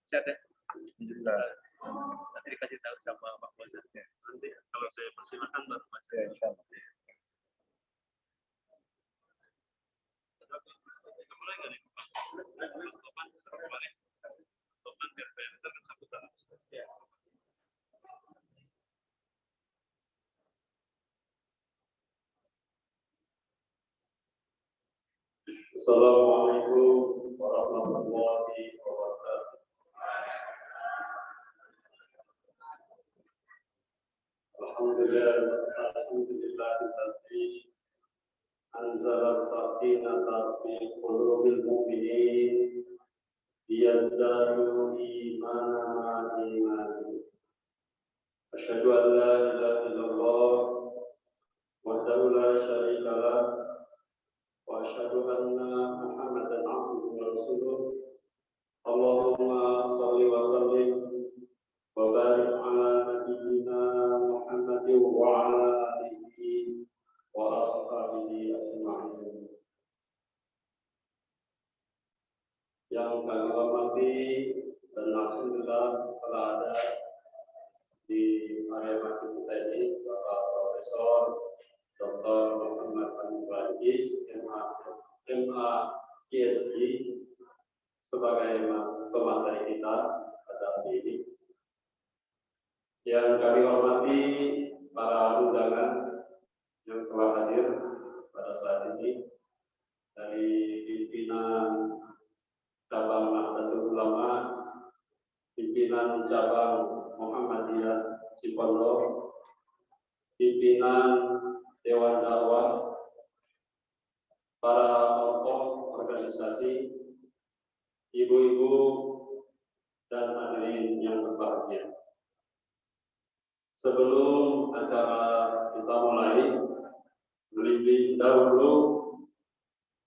Sehat ya? Nanti dikasih tahu sama Pak Bos. Nanti kalau saya persilakan baru Mas. Ya, insyaallah. Assalamualaikum warahmatullahi wabarakatuh. Alhamdulillahilladzi anzala as-sakinata fi qulubil mu'minin liyazdadu imanan ma'a imanihim. Asyhadu an la ilaha illallah wahdahu la syarika lah wa asyhadu anna Muhammadan abduhu wa rasuluh. Allahumma shalli wa sallim wa barik ala nabiyyina Muhammadin wa ala alihi wa ashabihi ajma'in. Yang kami hormati dan alhamdulillah telah ada di area masjid kita ini Bapak Profesor Dr. Muhammad Al-Mubarakis, MA PhD sebagai pemateri kita pada hari ini. Yang kami hormati para undangan yang telah hadir pada saat ini dari pimpinan cabang Nahdlatul Ulama, pimpinan cabang Muhammadiyah Cipondoh, pimpinan Dewan Dakwah, para tokoh organisasi, ibu-ibu dan hadirin yang berbahagia. Sebelum acara kita mulai, lebih dahulu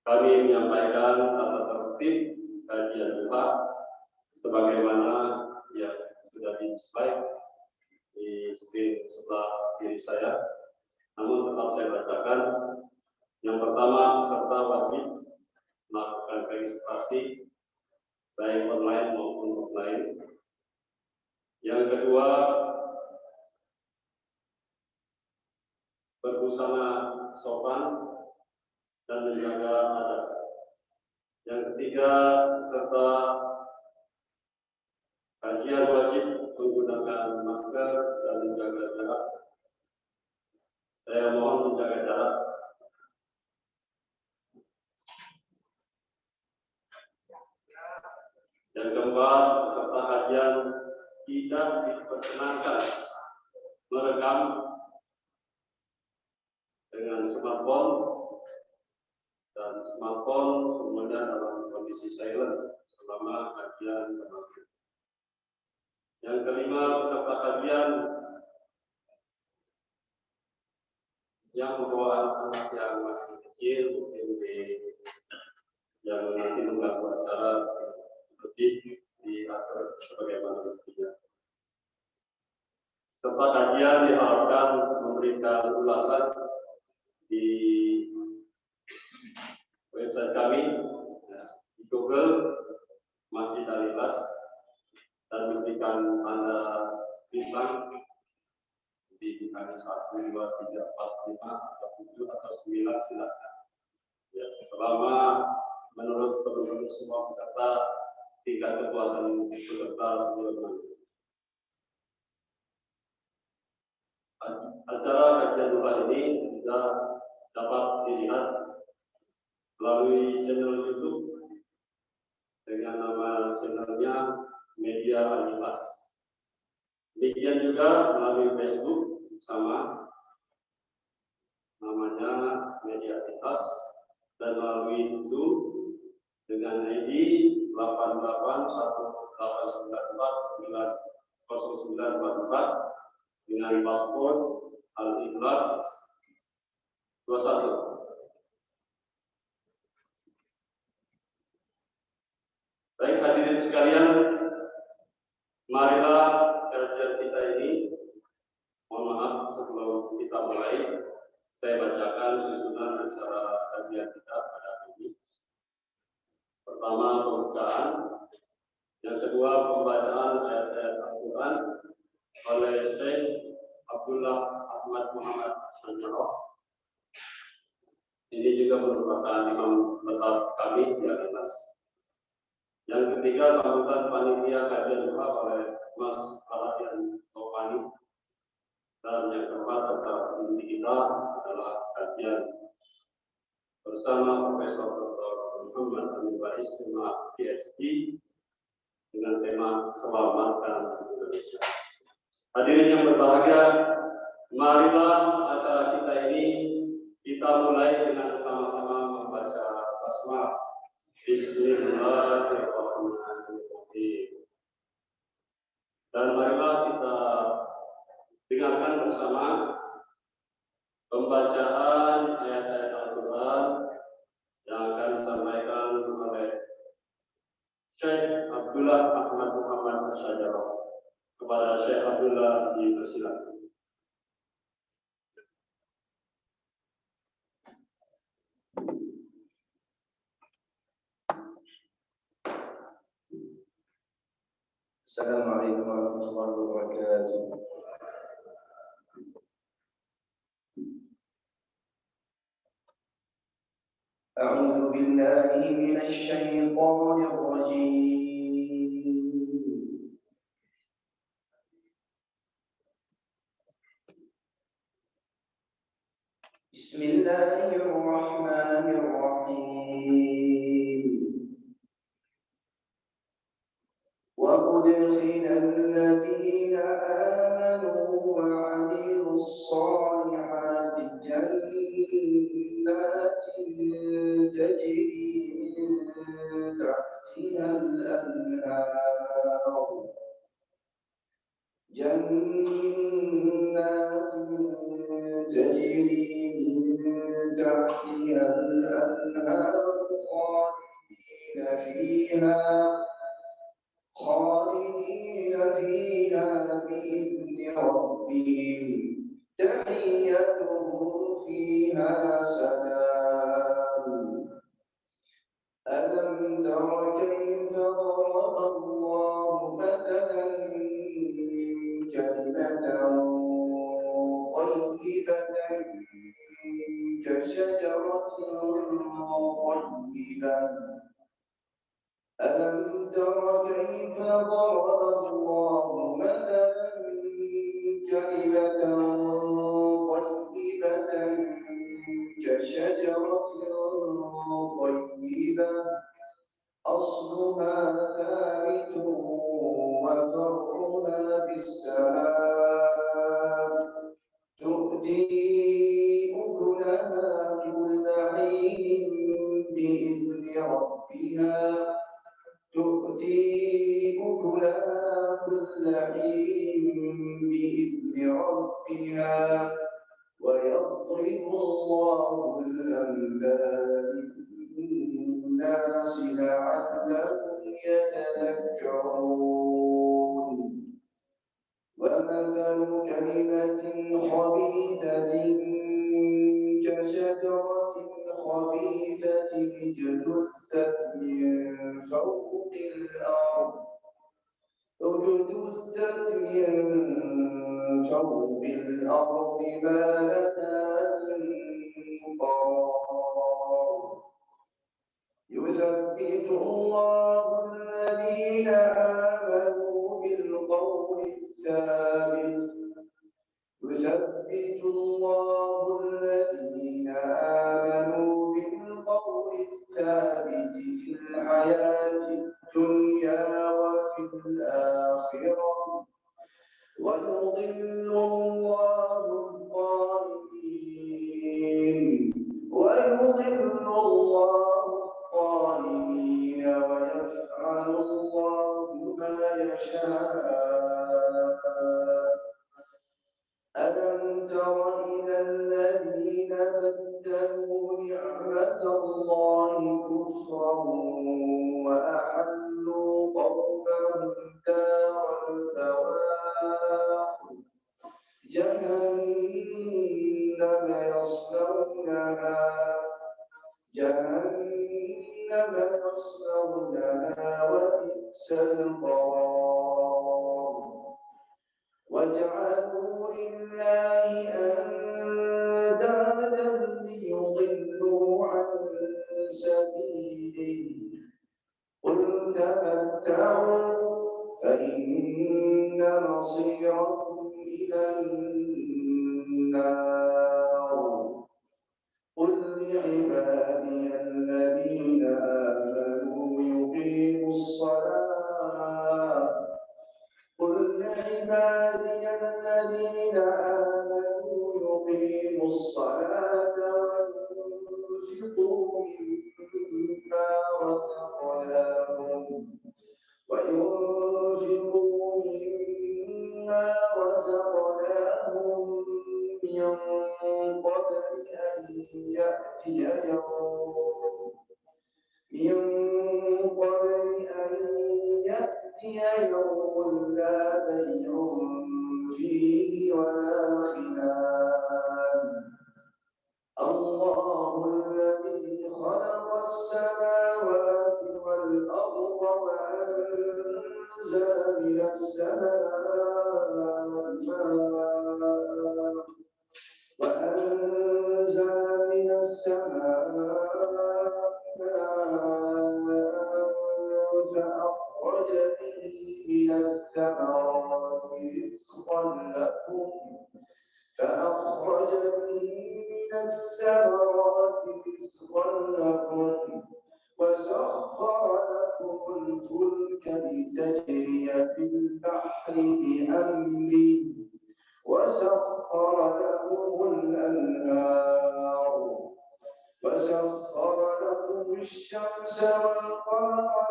kami menyampaikan tata tertib kajian Jumat sebagaimana yang sudah di-slide di screen sebelah kiri saya. Namun tetap saya bacakan. Yang pertama, peserta wajib melakukan registrasi baik online maupun offline. Yang kedua, berbusana sopan dan menjaga adab. Yang ketiga, peserta kajian wajib menggunakan masker dan menjaga jarak. Saya mohon menjaga jarak. Yang keempat, peserta kajian tidak diperkenankan merekam dengan smartphone dan smartphone semuanya dalam kondisi silent selama kajian berlangsung. Yang kelima, peserta kajian yang membawa anak yang masih kecil mungkin yang nanti mengganggu acara lebih diatur sebagaimana mestinya. Serta kajian diharapkan memberikan ulasan di website kami, di Google Masjid Al-Ikhlas, dan memberikan tanda bintang di bintang 1, 2, 3, 4, 5, atau 7, atau 9 silakan. Ya, selama menurut teman-teman semua peserta tingkat kepuasan peserta sebelumnya. Acara kajian Tuhan ini juga dapat dilihat melalui channel YouTube dengan nama channelnya Media Al-Ikhlas. Demikian juga melalui Facebook sama namanya Media Al-Ikhlas, dan melalui Zoom dengan ID 881894900944 dengan paspor Al-Ikhlas 21. Baik hadirin sekalian, Marilah kajian kita ini, mohon maaf sebelum kita mulai, saya bacakan susunan acara kajian kita pada hari ini. Pertama, pembukaan. Yang kedua, pembacaan ayat-ayat Al-Quran oleh Syekh Abdullah Ahmad Muhammad Sanjaro. Ini juga merupakan imam tetap kami di atas. Yang ketiga, sambutan panitia kajian doa oleh Mas Aladian Topani. Dan yang keempat, acara inti kita adalah kajian bersama Profesor Dr. Muhammad Amin Bais, PhD, dengan tema Selamatkan Indonesia. Hadirin yang berbahagia, marilah acara kita ini kita mulai dengan sama-sama membaca basmalah. Bismillahirrahmanirrahim. Dan marilah kita dengarkan bersama pembacaan ayat-ayat Al-Quran yang akan disampaikan oleh Syekh Abdullah Ahmad Muhammad Sanjaro. Kepada Syekh Abdullah dipersilakan. Assalamualaikum warahmatullahi wabarakatuh. A'udzu billahi minasy syaithanir rajim. Bismillahirrahmanirrahim. وأدخل الذين آمنوا وعملوا الصالحات جنات تجري من تحتها الأنهار خالدين فيها بإذن ربهم تحيتهم فيها سلام. ألم تر كيف ضرب الله مثلا كلمة طيبة كشجرة طيبة. ألم تر كيف ضرب الله مثلا كلمة طيبة كشجرة طيبة أصلها ثابت وفرعها في السماء تؤتي أكلها كل حين بإذن ربها ويضرب الله الأمثال للناس لعلهم يتذكرون. ومثل كلمة خبيثة كشجرة خبيثة اجتثت من فوق الأرض ما لها من قرار. يثبت الله الذين آمنوا بالقول الثابت في الحياة الدنيا وفي الآخرة ويضل الله الظالمين ويفعل الله ما يشاء. ألم تر إلى الذين بدلوا نعمة الله كفرا وأحلوا قومهم دار وبئس القرار وجعلوا لله أندادا ليضلوا عن سبيله قل تمتعوا فإن مصيركم إلى النار قل لعبادي الذين آمنوا يقيموا الصلاة قل لعبادي الذين آمنوا يقيموا الصلاة وينفقوا مما رزقناهم من قبل أن يأتي يوم لا بيع فيه ولا خلال الله الذي خلق السماوات والأرض وأنزل من السماء فأخرج به من الثمرات رزقا لكم وسخر لكم الفلك لتجري في البحر بأمره وسخر لكم الأنهار وسخر لكم الشمس والقمر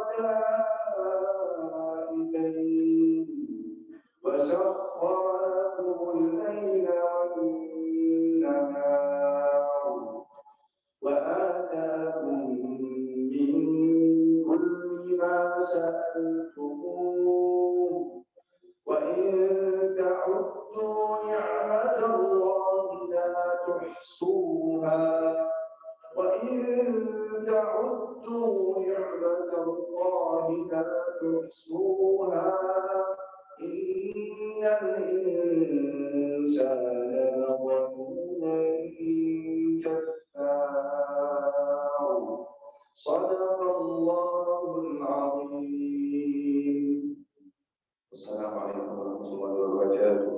دائبين وسخر لكم الليل والنهار وآتاكم من كل ما سألتموه وإن تعدوا نعمة الله لا تحصوها إن الإنسان لظلوم كفار صدق الله العظيم. السلام عليكم ورحمة الله وبركاته.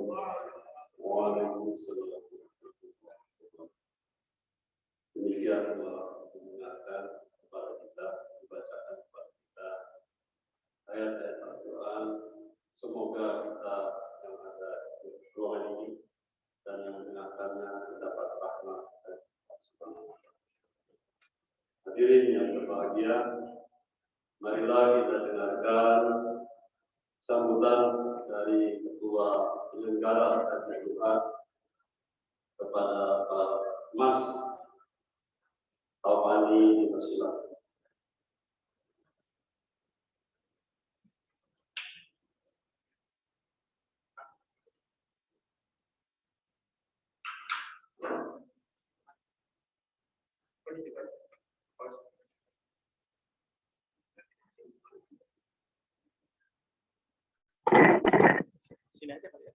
Waalaikumsalam. Demikian mengingatkan kepada kita, membacakan kepada kita ayat-ayat Al-Quran. Semoga kita yang ada di ruangan ini dan yang mendengarkannya mendapat rahmat dari Allah Subhanahu wa Ta'ala. Hadirin yang berbahagia, marilah kita dengarkan sambutan dari Ketua Penyelenggara acara doa kepada Pak Mas Taufani dipersilakan. Sini aja Pak ya.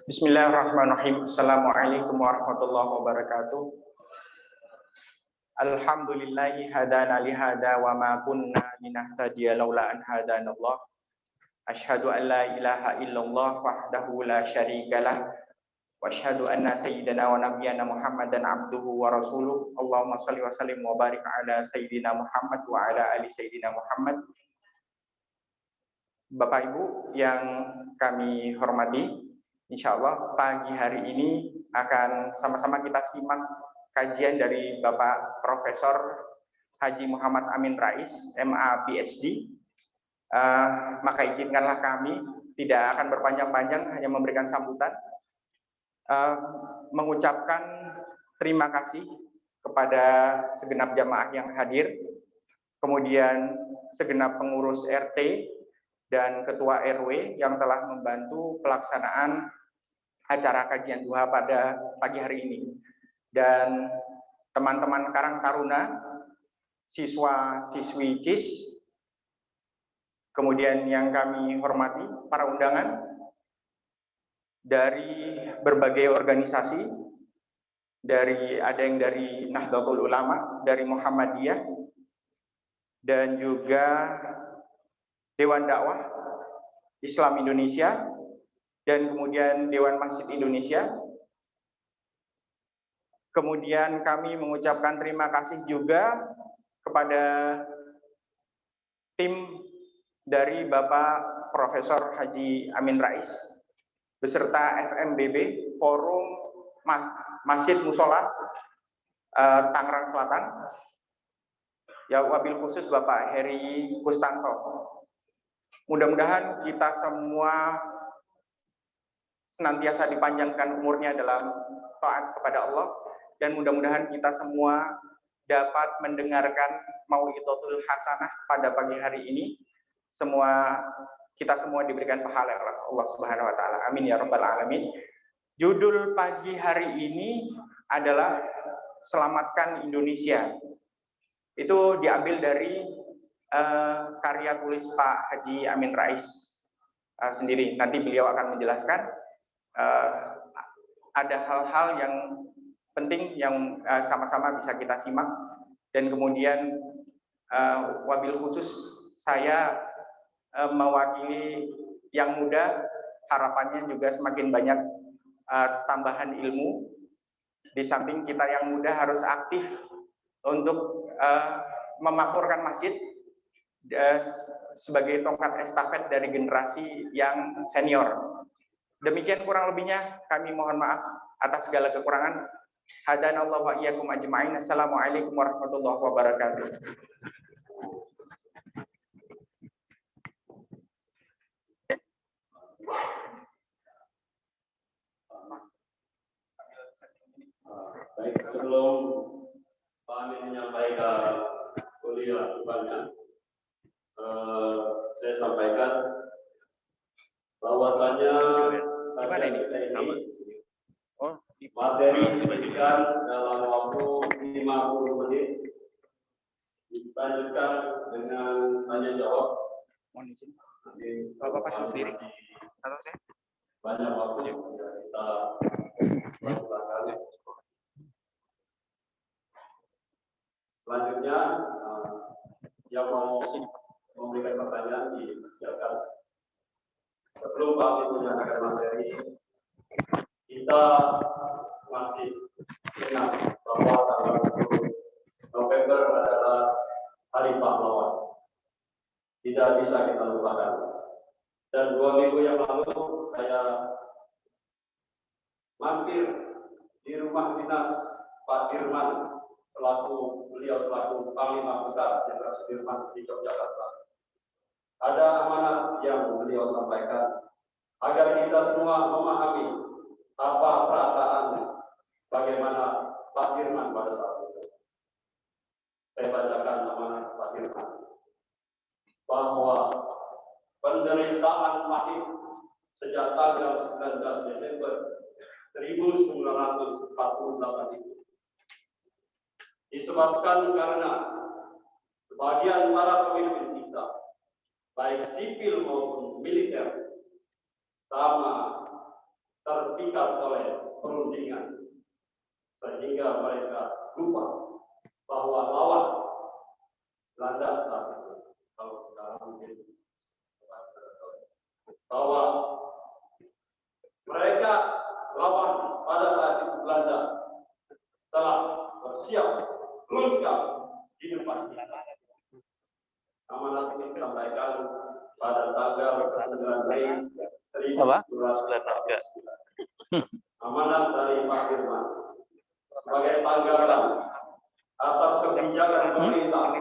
Bismillahirrahmanirrahim. Assalamualaikum warahmatullahi wabarakatuh. Alhamdulillahi hadana lihada wa ma kunna linahtadiya laula an hadanallah. Asyhadu an la ilaha illallah wahdahu la syarikalah wa asyhadu anna sayyidana wa nabiyyana Muhammadan abduhu wa rasuluh. Allahumma shalli wa sallim wa barik ala sayyidina Muhammad wa ala ali sayyidina Muhammad. Bapak Ibu yang kami hormati, insya Allah pagi hari ini akan sama-sama kita simak kajian dari Bapak Profesor Haji Muhammad Amin Rais, MA PhD. Maka izinkanlah kami tidak akan berpanjang-panjang, hanya memberikan sambutan, mengucapkan terima kasih kepada segenap jamaah yang hadir, kemudian segenap pengurus RT dan ketua RW yang telah membantu pelaksanaan acara kajian duha pada pagi hari ini. Dan teman-teman Karang Taruna, siswa-siswi CIS, kemudian yang kami hormati para undangan dari berbagai organisasi, ada yang dari Nahdlatul Ulama, dari Muhammadiyah, dan juga Dewan Dakwah Islam Indonesia, dan kemudian Dewan Masjid Indonesia. Kemudian kami mengucapkan terima kasih juga kepada tim dari Bapak Profesor Haji Amin Rais beserta FMBB Forum Masjid Musola Tangerang Selatan. Ya, wabil khusus Bapak Heri Kustanto. Mudah-mudahan kita semua senantiasa dipanjangkan umurnya dalam taat kepada Allah, dan mudah-mudahan kita semua dapat mendengarkan mau'izatul hasanah pada pagi hari ini. Kita semua diberikan pahala oleh Allah Subhanahu wa taala. Amin ya rabbal alamin. Judul pagi hari ini adalah Selamatkan Indonesia. Itu diambil dari karya tulis Pak Haji Amin Rais sendiri. Nanti beliau akan menjelaskan ada hal-hal yang penting yang sama-sama bisa kita simak, dan kemudian wabil khusus saya mewakili yang muda, harapannya juga semakin banyak tambahan ilmu. Di samping kita yang muda harus aktif untuk memakmurkan masjid sebagai tongkat estafet dari generasi yang senior. Demikian kurang lebihnya, kami mohon maaf atas segala kekurangan. Hadanallahu wa iyyakum ajma'in. Assalamualaikum warahmatullahi wabarakatuh. Baik, sebelum Pak Amin menyampaikan kuliah depannya, saya sampaikan bahwasanya kajian kita ini materi diberikan dalam waktu 50 menit, dilanjutkan dengan tanya jawab. Bapak pasang sendiri atau saya? Banyak waktu yang kita lakukan. Selanjutnya, yang mau memberikan pertanyaan disiapkan. Sebelum Pak Amin menyatakan materi, kita masih ingat bahwa tanggal 10 November adalah Hari Pahlawan. Tidak bisa kita lupakan. Dan 2 minggu yang lalu saya mampir di rumah dinas Pak Dirman beliau selaku Panglima Besar Jenderal Sudirman di Yogyakarta. Ada amanat yang beliau sampaikan agar kita semua memahami apa perasaan bagaimana Pak Dirman pada saat itu. Saya bacakan amanat Pak Dirman bahwa penderitaan pahit sejak tanggal 19 Desember 1948 itu disebabkan karena sebagian para pemimpin kita, baik sipil maupun militer, sama terpikat oleh perundingan, sehingga mereka lupa bahwa lawan Belanda saat itu, kalau sekarang mungkin bahwa mereka lawan pada saat itu Belanda telah bersiap lengkap di depan kita. Amanat ini disampaikan pada tanggal 9 Mei 1949. Amanat dari Pak Dirman sebagai tanggapan atas kebijakan pemerintah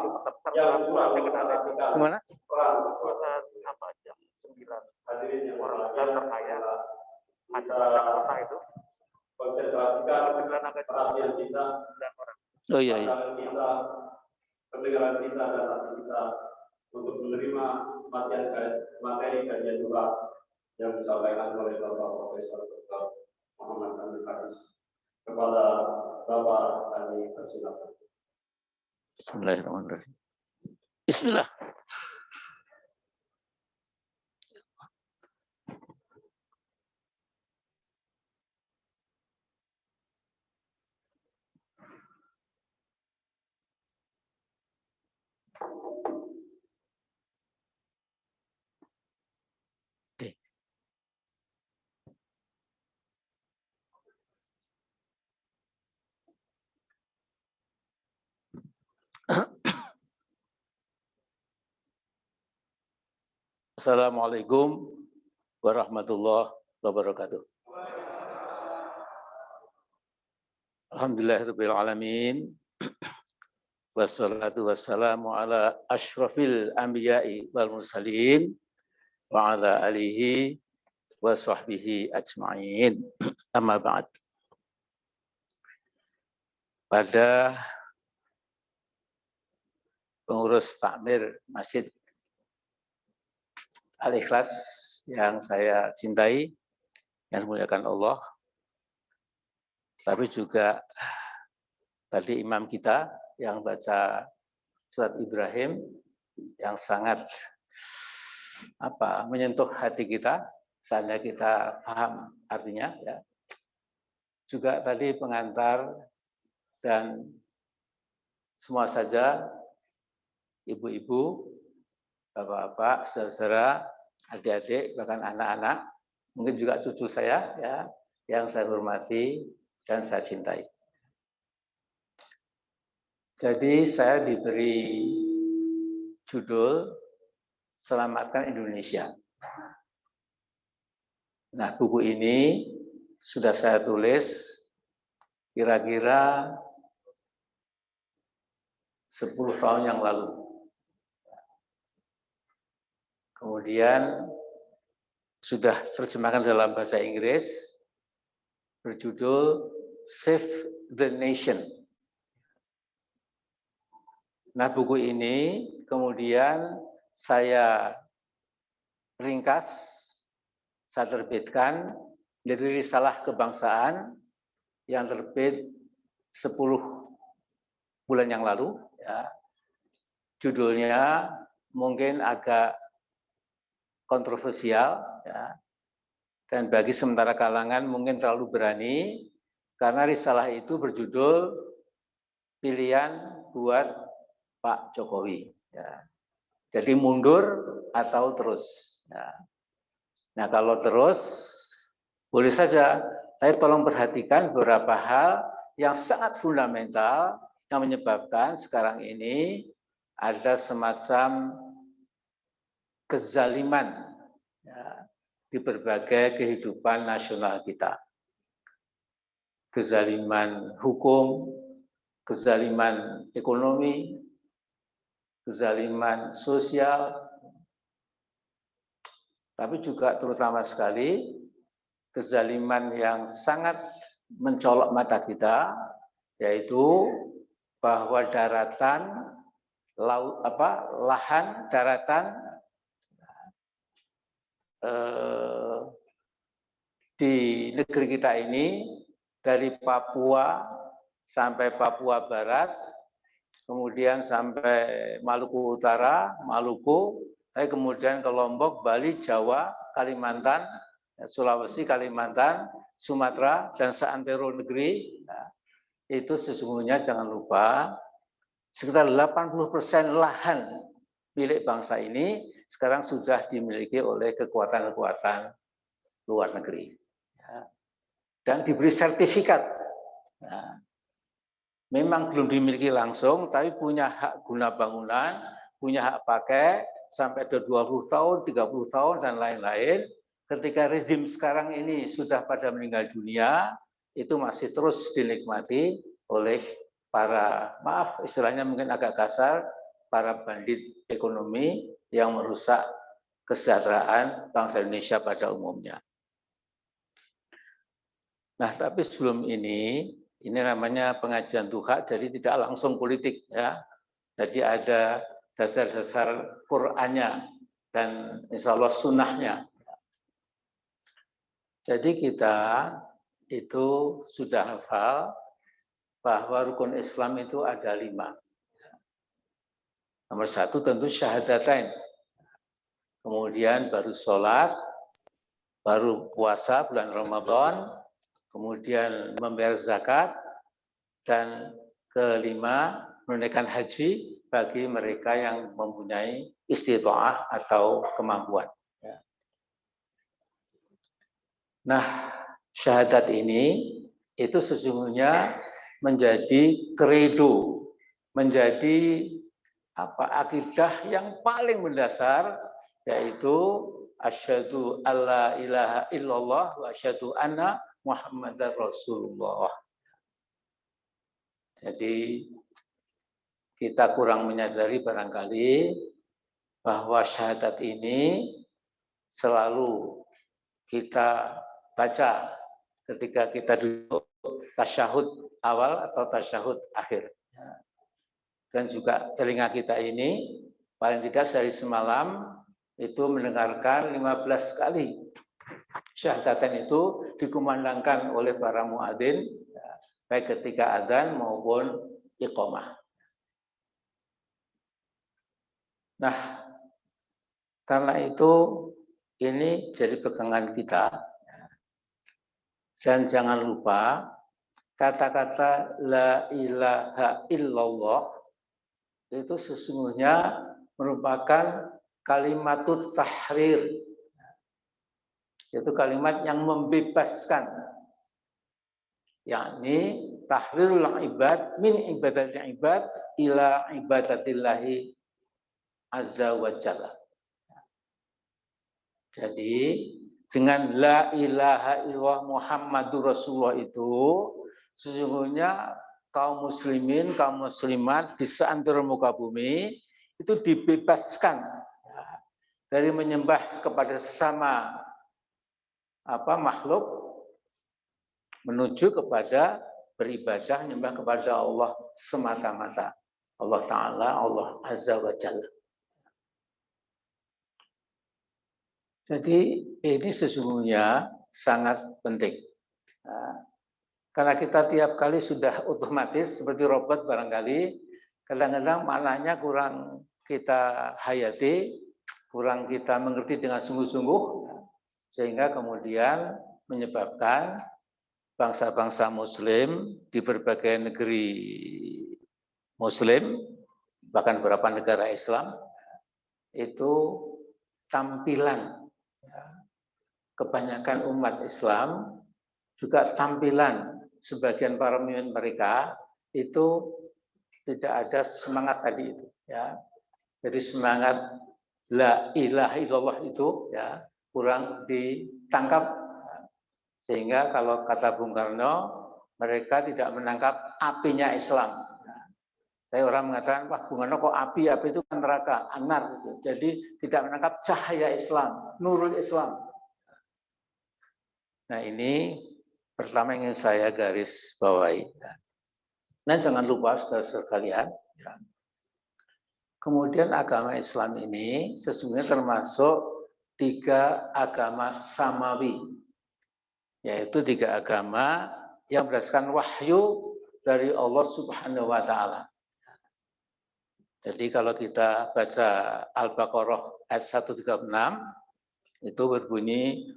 yang kurang memperhatikan peran jam 9 hadirin yang berbahagia, kita itu konsentrasikan perhatian kita, pendengaran kita dan materi kajian doa yang disampaikan oleh Bapak Profesor Dr. Muhammad Hamid Haris. Kepada Bapak kami persilakan. Bismillahirrahmanirrahim. Bismillah. Assalamualaikum warahmatullahi wabarakatuh. Alhamdulillahirabbil alamin. Wassalatu wassalamu ala asyrafil anbiya'i wal mursalin wa ala alihi wa sahbihi ajma'in. Amma ba'd. Pada pengurus takmir Masjid Al-Ikhlas yang saya cintai, yang dimuliakan Allah, tapi juga tadi imam kita yang baca surat Ibrahim yang sangat menyentuh hati kita, seandainya kita paham artinya, ya. Juga tadi pengantar dan semua saja ibu-ibu, bapak-bapak, saudara, adik-adik, bahkan anak-anak, mungkin juga cucu saya, ya, yang saya hormati dan saya cintai. Jadi saya diberi judul Selamatkan Indonesia. Nah, buku ini sudah saya tulis kira-kira 10 tahun yang lalu. Kemudian sudah terjemahkan dalam bahasa Inggris berjudul Save the Nation. Nah, buku ini kemudian saya ringkas, saya terbitkan dari Risalah Kebangsaan yang terbit 10 bulan yang lalu. Ya. Judulnya mungkin agak kontroversial, ya, dan bagi sementara kalangan mungkin terlalu berani, karena risalah itu berjudul Pilihan buat Pak Jokowi. Ya. Jadi mundur atau terus. Ya. Nah, kalau terus boleh saja, tapi tolong perhatikan beberapa hal yang sangat fundamental yang menyebabkan sekarang ini ada semacam kezaliman, ya, di berbagai kehidupan nasional kita. Kezaliman hukum, kezaliman ekonomi, kezaliman sosial, tapi juga terutama sekali kezaliman yang sangat mencolok mata kita, yaitu bahwa daratan, lahan daratan di negeri kita ini dari Papua sampai Papua Barat, kemudian sampai Maluku Utara, Maluku, kemudian ke Lombok, Bali, Jawa, Kalimantan, Sulawesi, Kalimantan, Sumatera, dan seantero negeri. Nah, itu sesungguhnya jangan lupa sekitar 80% lahan milik bangsa ini sekarang sudah dimiliki oleh kekuatan-kekuatan luar negeri, ya, dan diberi sertifikat. Nah, memang belum dimiliki langsung, tapi punya hak guna bangunan, punya hak pakai sampai ada 20 tahun, 30 tahun, dan lain-lain. Ketika rezim sekarang ini sudah pada meninggal dunia, itu masih terus dinikmati oleh para, maaf istilahnya mungkin agak kasar, para bandit ekonomi yang merusak kesejahteraan bangsa Indonesia pada umumnya. Nah, tapi sebelum ini namanya pengajian duha, jadi tidak langsung politik, ya. Jadi ada dasar-dasar Qur'annya dan insya Allah sunnahnya. Jadi kita itu sudah hafal bahwa rukun Islam itu ada 5. Nomor 1 tentu syahadatain. Kemudian baru sholat, baru puasa bulan Ramadan, kemudian membayar zakat, dan kelima menunaikan haji bagi mereka yang mempunyai istita'ah atau kemampuan. Nah, syahadat ini itu sesungguhnya menjadi kredo, menjadi akidah yang paling mendasar, yaitu asyhadu alla ilaha illallah wa asyhadu anna Muhammadar Rasulullah. Jadi kita kurang menyadari barangkali bahwa syahadat ini selalu kita baca ketika kita duduk tasyahud awal atau tasyahud akhir. Dan juga telinga kita ini paling tidak sehari semalam itu mendengarkan 15 kali syahadatan itu dikumandangkan oleh para muadzin baik ketika adzan maupun iqamah. Nah, karena itu ini jadi pegangan kita. Dan jangan lupa kata-kata la ilaha illallah itu sesungguhnya merupakan kalimatut tahrir. Itu kalimat yang membebaskan. Yakni tahrirul ibad min ibadatil ibad ila ibadatillahi azza wa jalla. Jadi dengan la ilaha illallah Muhammadur Rasulullah itu sesungguhnya kaum muslimin, kaum muslimat di seantero muka bumi itu dibebaskan dari menyembah kepada sesama makhluk menuju kepada beribadah menyembah kepada Allah semata-mata. Allah Ta'ala, Allah Azza wa Jalla. Jadi ini sesungguhnya sangat penting. Karena kita tiap kali sudah otomatis seperti robot barangkali, kadang-kadang maknanya kurang kita hayati, kurang kita mengerti dengan sungguh-sungguh, sehingga kemudian menyebabkan bangsa-bangsa muslim di berbagai negeri muslim, bahkan beberapa negara Islam, itu tampilan kebanyakan umat Islam, juga tampilan sebagian para pemimpin mereka itu tidak ada semangat tadi itu, ya. Jadi semangat la ilaha illallah itu ya kurang ditangkap, sehingga kalau kata Bung Karno mereka tidak menangkap apinya Islam. Saya orang mengatakan, wah Bung Karno kok api itu kan neraka, anar gitu. Jadi tidak menangkap cahaya Islam, nurul Islam. Nah ini pertama yang ingin saya garis bawahi. Dan jangan lupa saudara-saudara sekalian, kemudian agama Islam ini sesungguhnya termasuk 3 agama samawi, yaitu 3 agama yang berdasarkan wahyu dari Allah Subhanahu wa Ta'ala. Jadi kalau kita baca Al-Baqarah ayat 136 itu berbunyi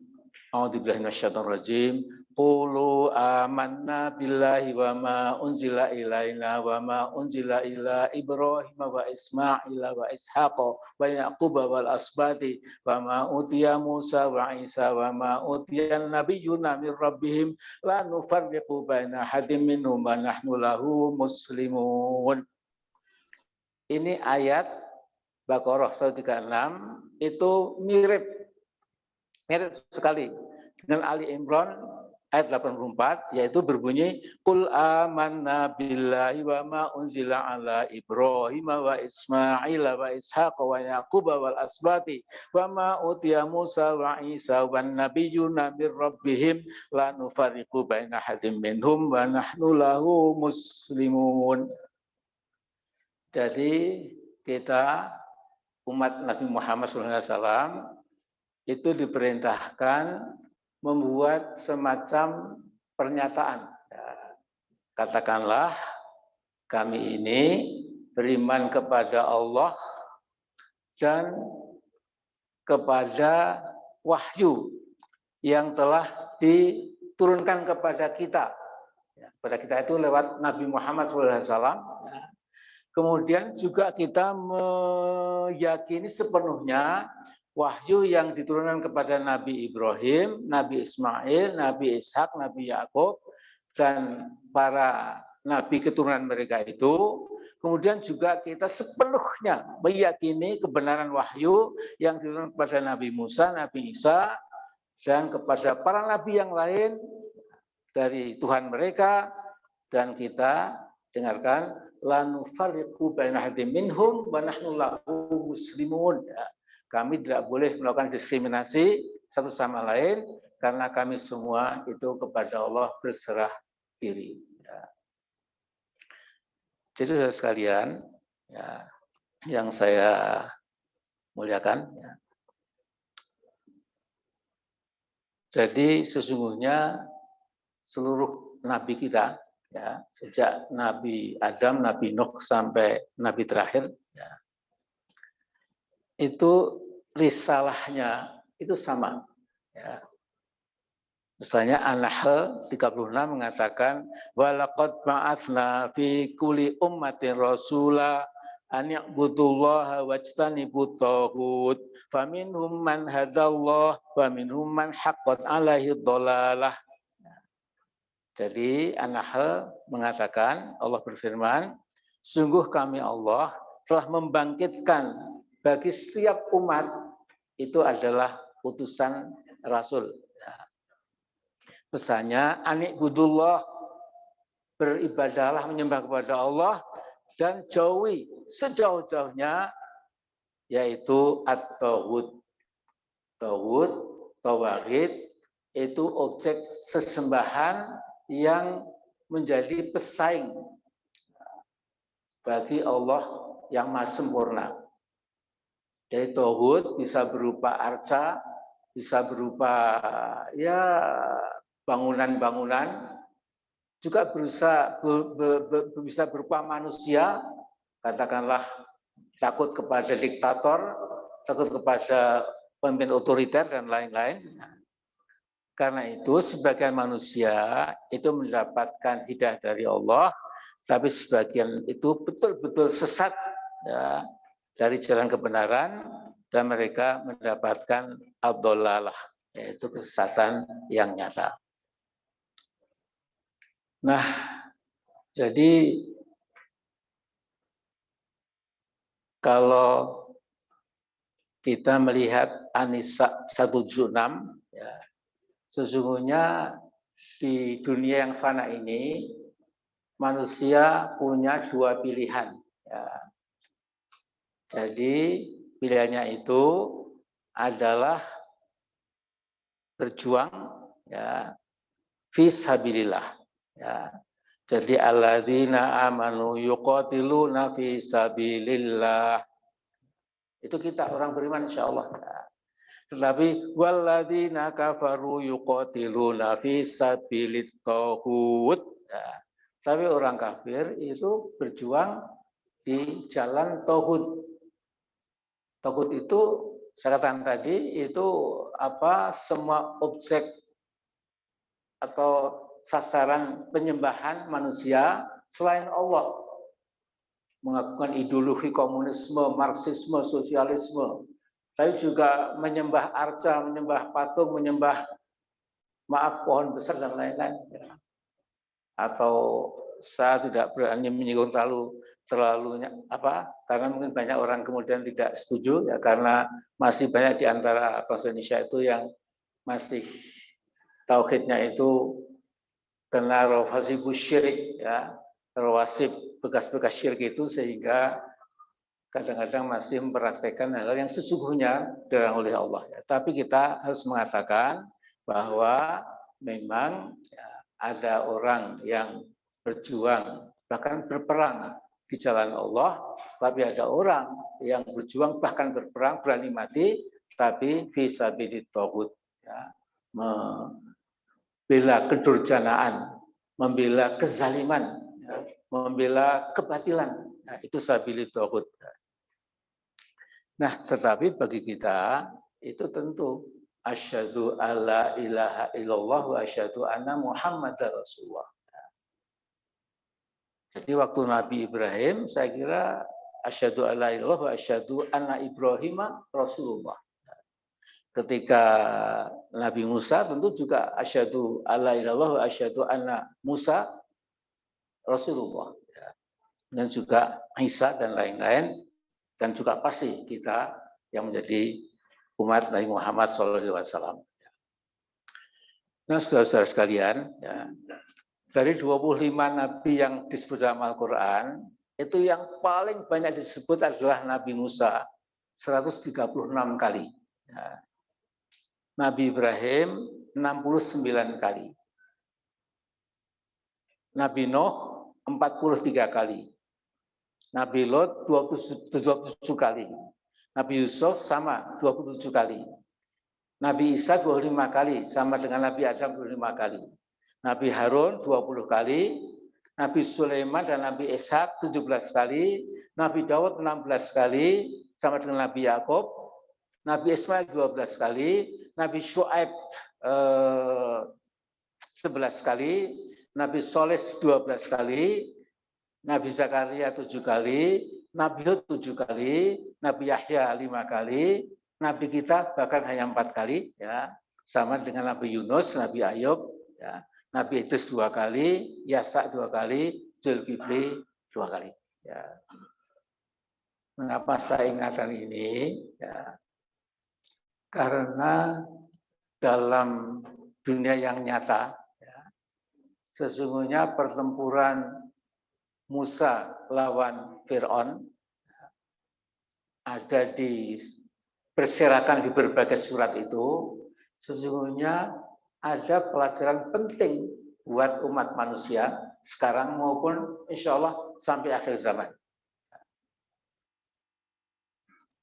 A'udzubillahi minasyaitonirrajim. Qulu amanna billahi wa ma unzila ilaina wa ma unzila ila Ibrahim wa Ismail wa Ishaq wa Yaqub wal asbati wa ma utiya Musa wa Isa wa ma utiya nabiyyuna min rabbihim la nufarriqu baina ahadin minhum wa nahnu lahu muslimun. Ini ayat Baqarah 136 itu mirip sekali dengan Ali Imran ayat 84, yaitu berbunyi Qul amanna billahi wa ma unzila ala Ibrahim wa Ismail wa Ishaq wa Yaqub wal asbati wa ma utiya Musa wa Isa wan nabiyyuna min rabbihim la nufarriqu baina ahadin minhum wa nahnu lahu muslimun. Jadi kita umat Nabi Muhammad SAW itu diperintahkan membuat semacam pernyataan. Ya, katakanlah kami ini beriman kepada Allah dan kepada wahyu yang telah diturunkan kepada kita. Ya, kepada kita itu lewat Nabi Muhammad SAW. Ya. Kemudian juga kita meyakini sepenuhnya wahyu yang diturunkan kepada Nabi Ibrahim, Nabi Ismail, Nabi Ishak, Nabi Yakub, dan para nabi keturunan mereka itu. Kemudian juga kita sepenuhnya meyakini kebenaran wahyu yang diturunkan kepada Nabi Musa, Nabi Isa, dan kepada para nabi yang lain dari Tuhan mereka. Dan kita dengarkan, la nufarriqu baina ahadin minhum wa nahnu lahu muslimun. Kami tidak boleh melakukan diskriminasi satu sama lain karena kami semua itu kepada Allah berserah diri. Ya. Jadi saudara sekalian, ya, yang saya muliakan, ya. Jadi sesungguhnya seluruh nabi kita, ya, sejak Nabi Adam, Nabi Nuh sampai Nabi terakhir, ya, itu risalahnya itu sama. Ya. Misalnya An-Nahl 36 mengatakan walaqad ba'atsna fi kulli ummatin rasula an ya'budullaha wajtanibut taghut faminhum man hadallah wa minhum man haqqat 'alaihi dhalalah. Jadi An-Nahl mengatakan, Allah berfirman, sungguh kami Allah telah membangkitkan bagi setiap umat itu adalah utusan Rasul. Pesannya anikbudullah, beribadahlah, menyembah kepada Allah, dan jauhi sejauh-jauhnya yaitu at-tauhid. Tauhid, tauhid itu objek sesembahan yang menjadi pesaing bagi Allah yang maha sempurna. Jadi tauhid bisa berupa arca, bisa berupa ya bangunan-bangunan, juga bisa berupa manusia, katakanlah takut kepada diktator, takut kepada pemimpin otoriter dan lain-lain. Karena itu sebagian manusia itu mendapatkan hidayah dari Allah, tapi sebagian itu betul-betul sesat, ya, dari jalan kebenaran, dan mereka mendapatkan ad-dhalalah, yaitu kesesatan yang nyata. Nah, jadi kalau kita melihat An-Nisa 176, ya, sesungguhnya di dunia yang fana ini manusia punya dua pilihan. Ya. Jadi pilihannya itu adalah berjuang, ya, fisabilillah. Ya. Jadi alladzina amanu yuqatiluna fi sabilillah. Itu kita orang beriman insyaallah. Ya. Tetapi walladzina kafaru yuqatiluna fi sabilit taghut. Ya. Tapi orang kafir itu berjuang di jalan tauhid. Tauhid itu saya katakan tadi itu apa, semua objek atau sasaran penyembahan manusia selain Allah, mengakukan ideologi komunisme, marxisme, sosialisme, tapi juga menyembah arca, menyembah patung, menyembah pohon besar dan lain-lain. Atau saya tidak berani menyinggung terlalu apa, karena mungkin banyak orang kemudian tidak setuju, ya, karena masih banyak di antara bangsa Indonesia itu yang masih tauhidnya itu kena rawasibus syirik, ya, rawasib bekas-bekas syirik itu, sehingga kadang-kadang masih mempraktekkan hal yang sesungguhnya dilarang oleh Allah. Ya. Tapi kita harus mengatakan bahwa memang, ya, ada orang yang berjuang bahkan berperang di jalan Allah, tapi ada orang yang berjuang bahkan berperang berani mati, tapi fisabilit taghut, ya, membela kedurjanaan, membela kezaliman, ya, membela kebatilan, nah, itu sabilit taghut. Nah, tetapi bagi kita itu tentu asyhadu alla ilaha illallah wa asyhadu anna muhammadar rasulullah. Jadi waktu Nabi Ibrahim, saya kira asyhadu alla ilaha illallah wa asyhadu anna Ibrahima rasulullah. Ketika Nabi Musa tentu juga asyhadu alla ilaha illallah wa asyhadu anna Musa rasulullah. Dan juga Isa dan lain-lain, dan juga pasti kita yang menjadi umat Nabi Muhammad SAW. Nah, saudara-saudara sekalian, ya, dari 25 nabi yang disebut dalam Al-Quran, itu yang paling banyak disebut adalah Nabi Musa, 136 kali. Ya. Nabi Ibrahim, 69 kali. Nabi Nuh, 43 kali. Nabi Lot, 27 kali. Nabi Yusuf, sama, 27 kali. Nabi Isa, 25 kali, sama dengan Nabi Adam, 25 kali. Nabi Harun 20 kali, Nabi Sulaiman dan Nabi Ishak 17 kali, Nabi Daud 16 kali, sama dengan Nabi Yakub, Nabi Ismail 12 kali, Nabi Syuaib 11 kali, Nabi Soleh 12 kali, Nabi Zakaria 7 kali, Nabi Hud 7 kali, Nabi Yahya 5 kali, Nabi kita bahkan hanya 4 kali, ya, sama dengan Nabi Yunus, Nabi Ayub, ya. Nabi Idris 2 kali, Yasa 2 kali, Zulkifli 2 kali. Ya. Mengapa saya ingatkan ini? Ya. Karena dalam dunia yang nyata, ya, sesungguhnya pertempuran Musa lawan Fir'aun ada berserakan di berbagai surat itu, sesungguhnya ada pelajaran penting buat umat manusia sekarang maupun insya Allah sampai akhir zaman.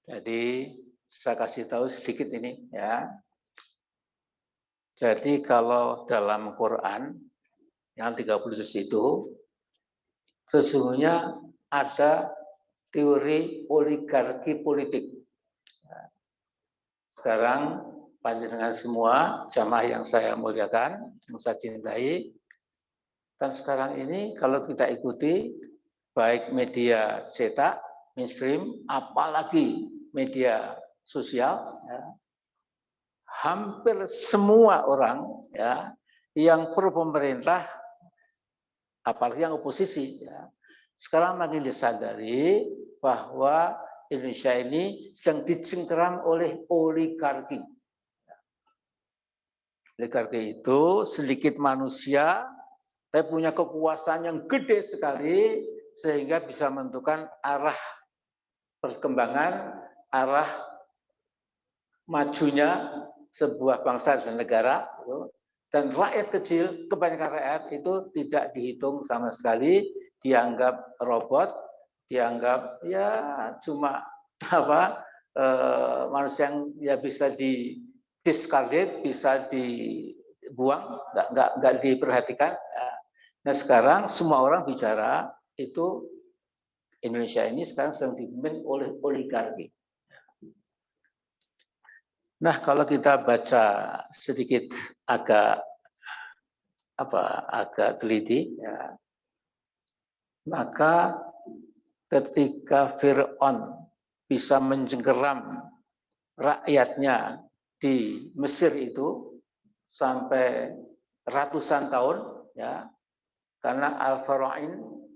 Jadi saya kasih tahu sedikit ini, ya. Jadi kalau dalam Quran yang 30 juz itu sesungguhnya ada teori oligarki politik. Sekarang panjenengan semua, jamaah yang saya muliakan, yang saya cintai, dan sekarang ini kalau kita ikuti, baik media cetak, mainstream, apalagi media sosial, ya, hampir semua orang, ya, yang pro pemerintah, apalagi yang oposisi, ya, sekarang makin disadari bahwa Indonesia ini sedang dicengkeram oleh oligarki. Oligarki itu sedikit manusia, tapi punya kekuasaan yang gede sekali, sehingga bisa menentukan arah perkembangan, arah majunya sebuah bangsa dan negara. Dan rakyat kecil, kebanyakan rakyat itu tidak dihitung sama sekali, dianggap robot, dianggap ya cuma manusia yang ya bisa discarded, bisa dibuang, nggak diperhatikan. Nah sekarang semua orang bicara itu Indonesia ini sekarang sedang dipimpin oleh oligarki. Nah kalau kita baca sedikit agak teliti, ya, maka ketika Fir'aun bisa mencengkeram rakyatnya di Mesir itu sampai ratusan tahun, ya, karena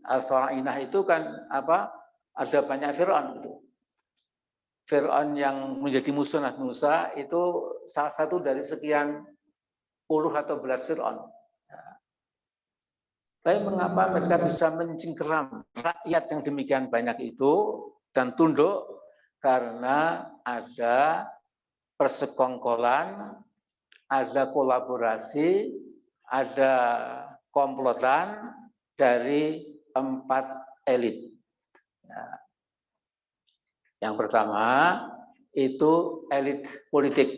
Al-Farainah itu kan ada banyak Fir'aun itu. Fir'aun yang menjadi musuh Nabi Musa itu salah satu dari sekian puluh atau belas Fir'aun. Ya. Tapi mengapa mereka bisa mencengkeram rakyat yang demikian banyak itu dan tunduk? Karena ada persekongkolan, ada kolaborasi, ada komplotan dari 4 elit. Ya. Yang pertama itu elit politik.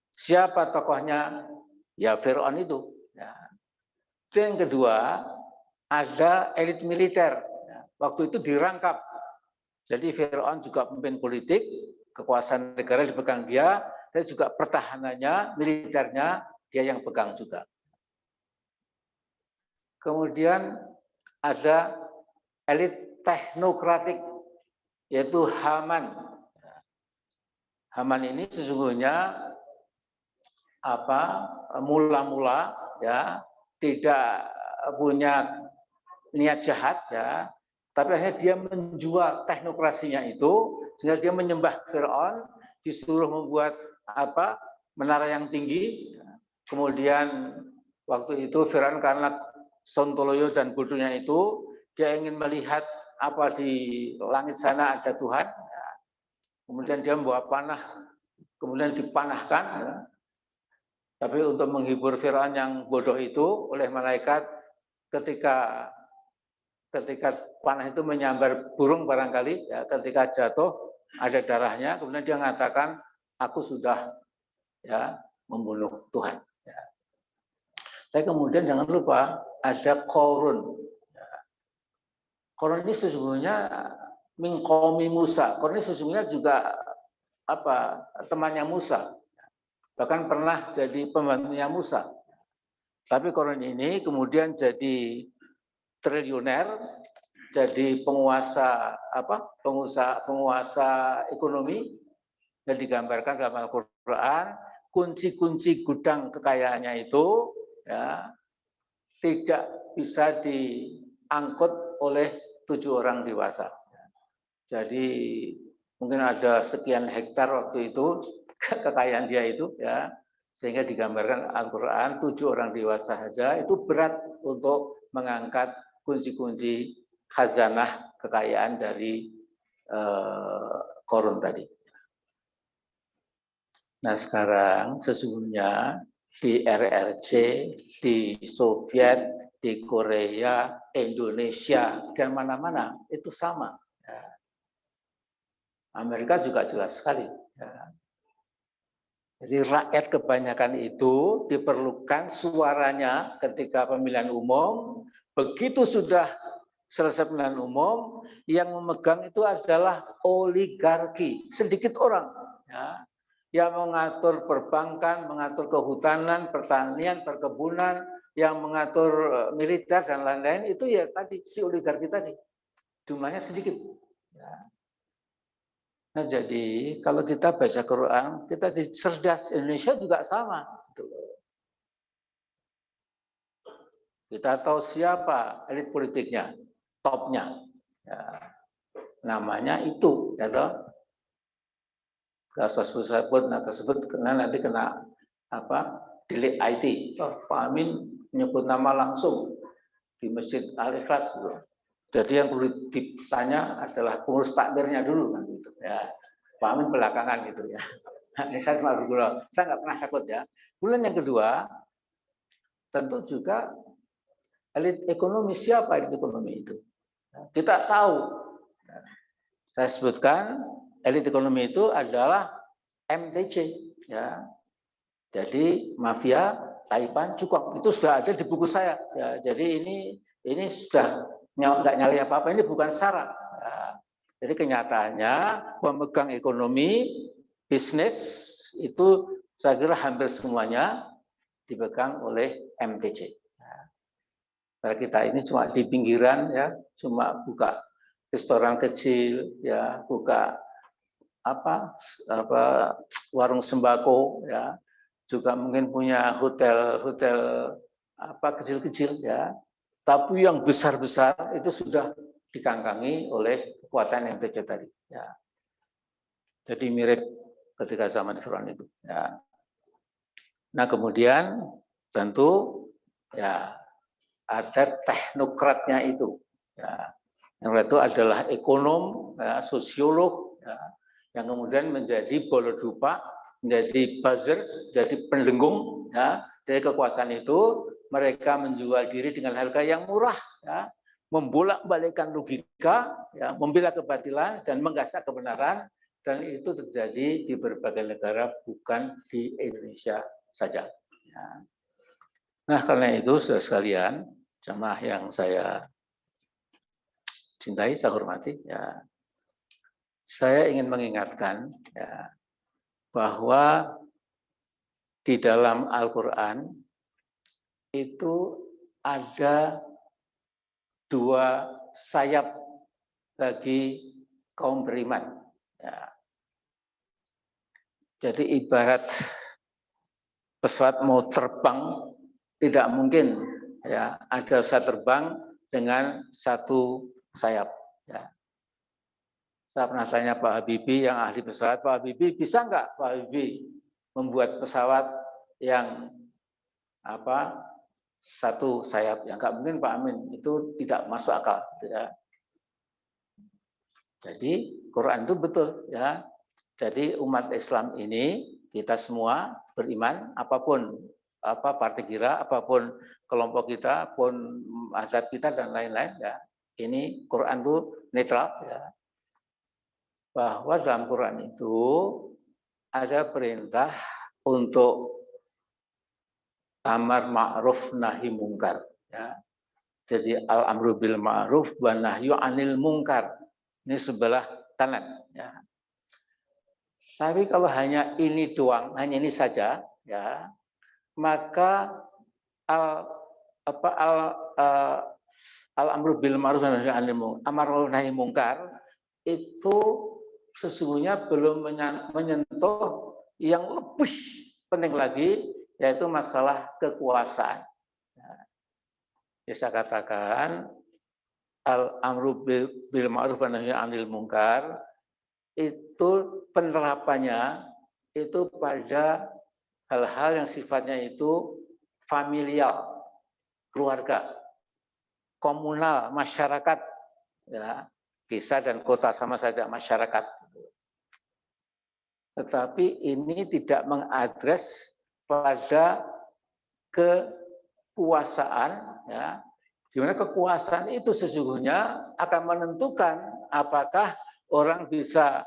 Siapa tokohnya? Ya Fir'aun itu. Ya. Yang kedua ada elit militer. Ya. Waktu itu dirangkap. Jadi Fir'aun juga pemimpin politik, kekuasaan negara dipegang dia, dan juga pertahanannya, militernya dia yang pegang juga. Kemudian ada elit teknokratik, yaitu Haman. Haman ini sesungguhnya mula-mula ya tidak punya niat jahat ya, tapi akhirnya dia menjual teknokrasinya itu sehingga dia menyembah Fir'aun, disuruh membuat menara yang tinggi. Kemudian waktu itu Fir'aun karena sontoloyo dan bodohnya itu dia ingin melihat apa di langit sana ada Tuhan. Kemudian dia membawa panah, kemudian dipanahkan. Ya. Tapi untuk menghibur Fir'aun yang bodoh itu oleh malaikat, ketika panah itu menyambar burung barangkali, ya, ketika jatuh ada darahnya, kemudian dia mengatakan, aku sudah ya membunuh Tuhan. Ya. Tapi kemudian jangan lupa ada Korun. Ya. Korun ini sesungguhnya min qaumi Musa. Korun ini sesungguhnya juga temannya Musa. Bahkan pernah jadi pembantunya Musa. Tapi Korun ini kemudian jadi triliuner, jadi penguasa ekonomi, dan digambarkan dalam Al-Qur'an kunci-kunci gudang kekayaannya itu ya tidak bisa diangkut oleh 7 orang dewasa. Jadi mungkin ada sekian hektar waktu itu kekayaan dia itu ya, sehingga digambarkan Al-Qur'an 7 orang dewasa saja itu berat untuk mengangkat kunci-kunci khazanah kekayaan dari Korun tadi. Nah sekarang sesungguhnya di RRC, di Soviet, di Korea, Indonesia, dan mana-mana itu sama. Ya. Amerika juga jelas sekali. Ya. Jadi rakyat kebanyakan itu diperlukan suaranya ketika pemilihan umum. Begitu sudah selesai pemilihan umum, yang memegang itu adalah oligarki, sedikit orang. Ya. Yang mengatur perbankan, mengatur kehutanan, pertanian, perkebunan, yang mengatur militer dan lain-lain itu ya tadi si oligarki tadi. Jumlahnya sedikit. Ya. Nah jadi kalau kita baca Quran, kita di cerdas Indonesia juga sama. Kita tahu siapa elit politiknya, topnya. Ya. Namanya itu, ya toh. Gak usah sebut-sebut, nah tersebut nanti kena delete IT. Oh, Pak Amin menyebut nama langsung di Masjid Al-Ikhlas. Jadi yang perlu ditanya adalah pengurus takmirnya dulu kan gitu ya. Pak Amin belakangan gitu ya. Ini saya cuma bergurau. Saya nggak pernah takut ya. Kemudian yang kedua, tentu juga elit ekonomi. Siapa elit ekonomi itu? Kita tahu. Saya sebutkan elit ekonomi itu adalah MTC ya. Jadi mafia Taipan Cukong itu sudah ada di buku saya ya. Jadi ini sudah nggak nyali apa-apa, ini bukan syarat. Ya. Jadi kenyataannya pemegang ekonomi bisnis itu saya kira hampir semuanya dipegang oleh MTC. Nah, kita ini cuma di pinggiran ya, cuma buka restoran kecil ya, buka warung sembako ya, juga mungkin punya hotel kecil-kecil ya. Tapi yang besar-besar itu sudah dikangkangi oleh kekuatan MTC tadi. Ya. Jadi mirip ketika zaman Fir'aun itu. Ya. Nah kemudian tentu ya ada teknokratnya itu. Ya. Yang itu adalah ekonom, ya, sosiolog, ya, yang kemudian menjadi bolodupa, menjadi buzzer, jadi pendengung ya, dari kekuasaan itu. Mereka menjual diri dengan harga yang murah, ya. membolak-balikkan logika, ya, membela kebatilan dan menggasak kebenaran, dan itu terjadi di berbagai negara, bukan di Indonesia saja. Ya. Nah, karena itu, saudara sekalian, jamaah yang saya cintai, saya hormati, ya, saya ingin mengingatkan, ya, bahwa di dalam Al-Quran itu ada dua sayap bagi kaum beriman. Ya. Jadi ibarat pesawat mau terbang, tidak mungkin ya ada pesawat terbang dengan satu sayap. Ya. Saya pernah tanya Pak Habibie yang ahli pesawat, Pak Habibie bisa nggak Pak Habibie membuat pesawat yang satu sayap? Yang nggak mungkin Pak Amin, itu tidak masuk akal. Ya. Jadi Quran itu betul, ya. Jadi umat Islam ini kita semua beriman, apapun partai kita, apapun kelompok kita, apapun mazhab kita dan lain-lain, ya. Ini Quran itu netral, ya. Bahwa dalam Quran itu ada perintah untuk amar ma'ruf nahi mungkar, ya. Jadi al-amru bil ma'ruf wa nahyu 'anil mungkar. Ini sebelah kanan, ya. Tapi kalau hanya ini doang, hanya ini saja, ya, maka al-amru bil ma'ruf wa nahyu 'anil mungkar, amar nahi mungkar itu sesungguhnya belum menyentuh yang lebih penting lagi, yaitu masalah kekuasaan. Ya, saya katakan al-amru bil ma'ruf wa nahyi 'anil munkar itu penerapannya itu pada hal-hal yang sifatnya itu familial, keluarga, komunal, masyarakat, ya, desa dan kota sama saja masyarakat. Tetapi ini tidak mengadres pada kekuasaan, ya. Di mana kekuasaan itu sesungguhnya akan menentukan apakah orang bisa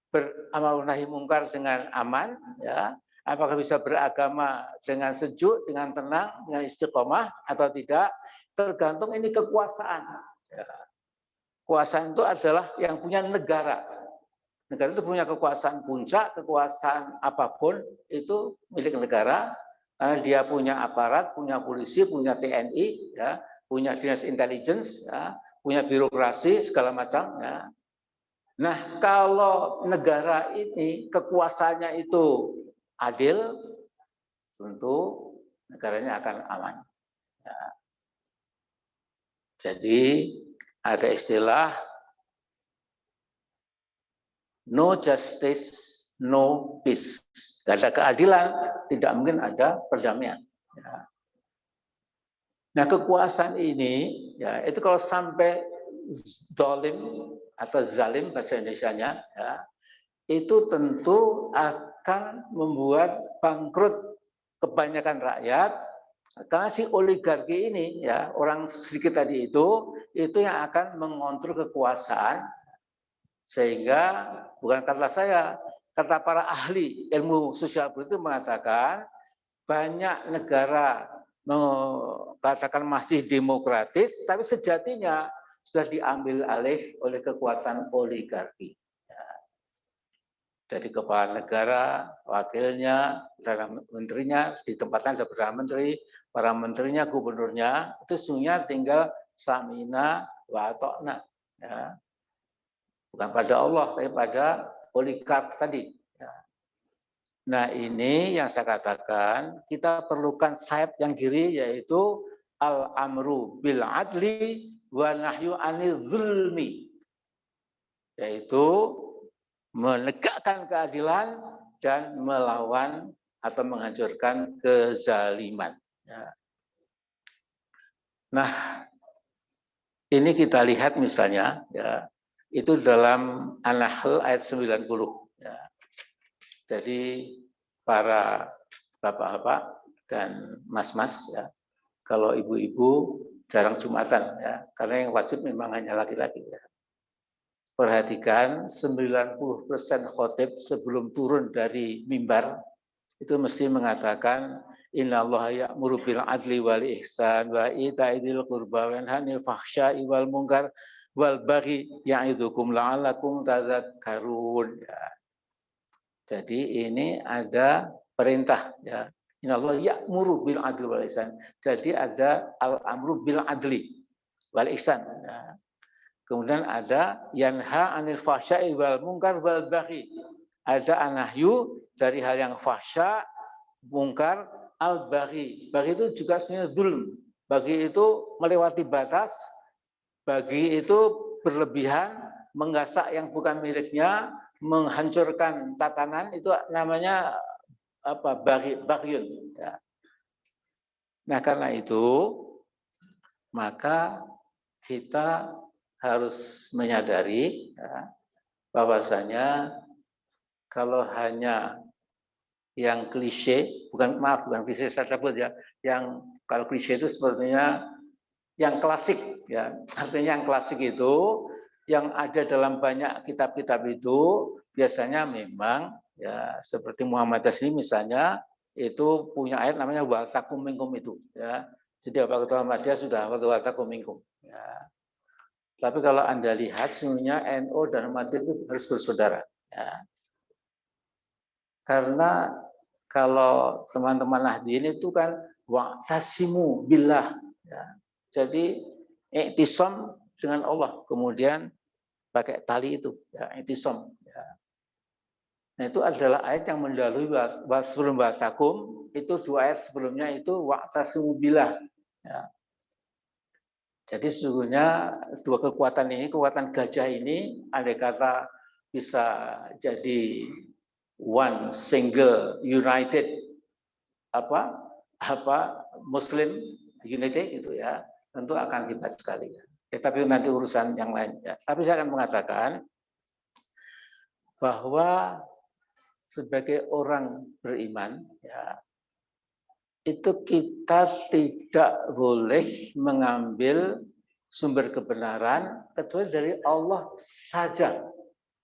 beramal nahi mungkar dengan aman, ya, apakah bisa beragama dengan sejuk, dengan tenang, dengan istiqomah atau tidak, tergantung ini kekuasaan. Ya. Kekuasaan itu adalah yang punya negara. Negara itu punya kekuasaan puncak, kekuasaan apapun itu milik negara, karena dia punya aparat, punya polisi, punya TNI, ya, punya dinas intelligence, ya, punya birokrasi segala macam. Ya. Nah, kalau negara ini kekuasaannya itu adil, tentu negaranya akan aman. Ya. Jadi ada istilah no justice, no peace. Tidak ada keadilan, tidak mungkin ada perdamaian. Ya. Nah, kekuasaan ini, ya, itu kalau sampai zalim atau zalim bahasa Indonesianya, ya, itu tentu akan membuat bangkrut kebanyakan rakyat, karena si oligarki ini, ya, orang sedikit tadi itu yang akan mengontrol kekuasaan, sehingga bukan kata saya, kata para ahli ilmu sosial politik mengatakan banyak negara mengatakan masih demokratis, tapi sejatinya sudah diambil alih oleh kekuasaan oligarki. Ya. Jadi kepala negara, wakilnya, perdana menterinya ditempatkan sebagai perdana menteri, para menterinya, gubernurnya itu sesungguhnya tinggal samina wa atokna. Ya. Bukan pada Allah, tapi pada oligark tadi. Ya. Nah, ini yang saya katakan, kita perlukan sayap yang kiri, yaitu al-amru bil adli wa nahyu 'anil zulmi, yaitu menegakkan keadilan dan melawan atau menghancurkan kezaliman. Ya. Nah, ini kita lihat misalnya, ya, itu dalam An-Nahl ayat 90. Ya. Jadi para bapak-bapak dan mas-mas, ya, kalau ibu-ibu jarang Jumatan ya, karena yang wajib memang hanya laki-laki ya. Perhatikan 90% khotib sebelum turun dari mimbar itu mesti mengatakan innallaha ya'muru bil adli wal ihsan wa ita'i dzil qurba wa yanha 'anil fahsya'i wal munkar wal baghi ya'idukum la'allakum tadhakkarun ya. Jadi ini ada perintah ya. Innallaha ya'muru bil adli wal ihsan. Jadi ada al-amru bil adli wal ihsan. Ya. Kemudian ada yanha 'anil fahsya'i wal munkar wal baghi. Ada anahyu dari hal yang fahsya, munkar, al baghi. Baghi itu juga sebenarnya dzulm. Baghi itu melewati batas, baghi itu berlebihan, menggasak yang bukan miliknya, menghancurkan tatanan, itu namanya apa? Baghyun ya. Nah, karena itu maka kita harus menyadari ya, bahwasanya kalau hanya yang klise, bukan klise saya sebut ya, yang kalau klise itu sepertinya yang klasik ya, artinya yang klasik itu yang ada dalam banyak kitab-kitab itu biasanya memang ya seperti Muhammad Taslim misalnya itu punya ayat namanya wa takum minkum itu ya. Jadi apa kata Muhammadiyah sudah wa takum minkum ya. Tapi kalau Anda lihat sebenarnya NU dan Muhammadiyah itu harus bersaudara ya. Karena kalau teman-teman Nahdien itu kan wa'tasimu billah ya. Jadi iktisam dengan Allah, kemudian pakai tali itu ya, iktisam ya. Nah, itu adalah ayat yang mendahului sebelum bahasakum, itu dua ayat sebelumnya itu wa'tasimu billah ya. Jadi sesungguhnya dua kekuatan ini, kekuatan gajah ini andai kata bisa jadi one single united Muslim unity itu ya, tentu akan hebat sekali ya. Tapi nanti urusan yang lain ya. Tapi saya akan mengatakan bahwa sebagai orang beriman ya, itu kita tidak boleh mengambil sumber kebenaran kecuali dari Allah saja.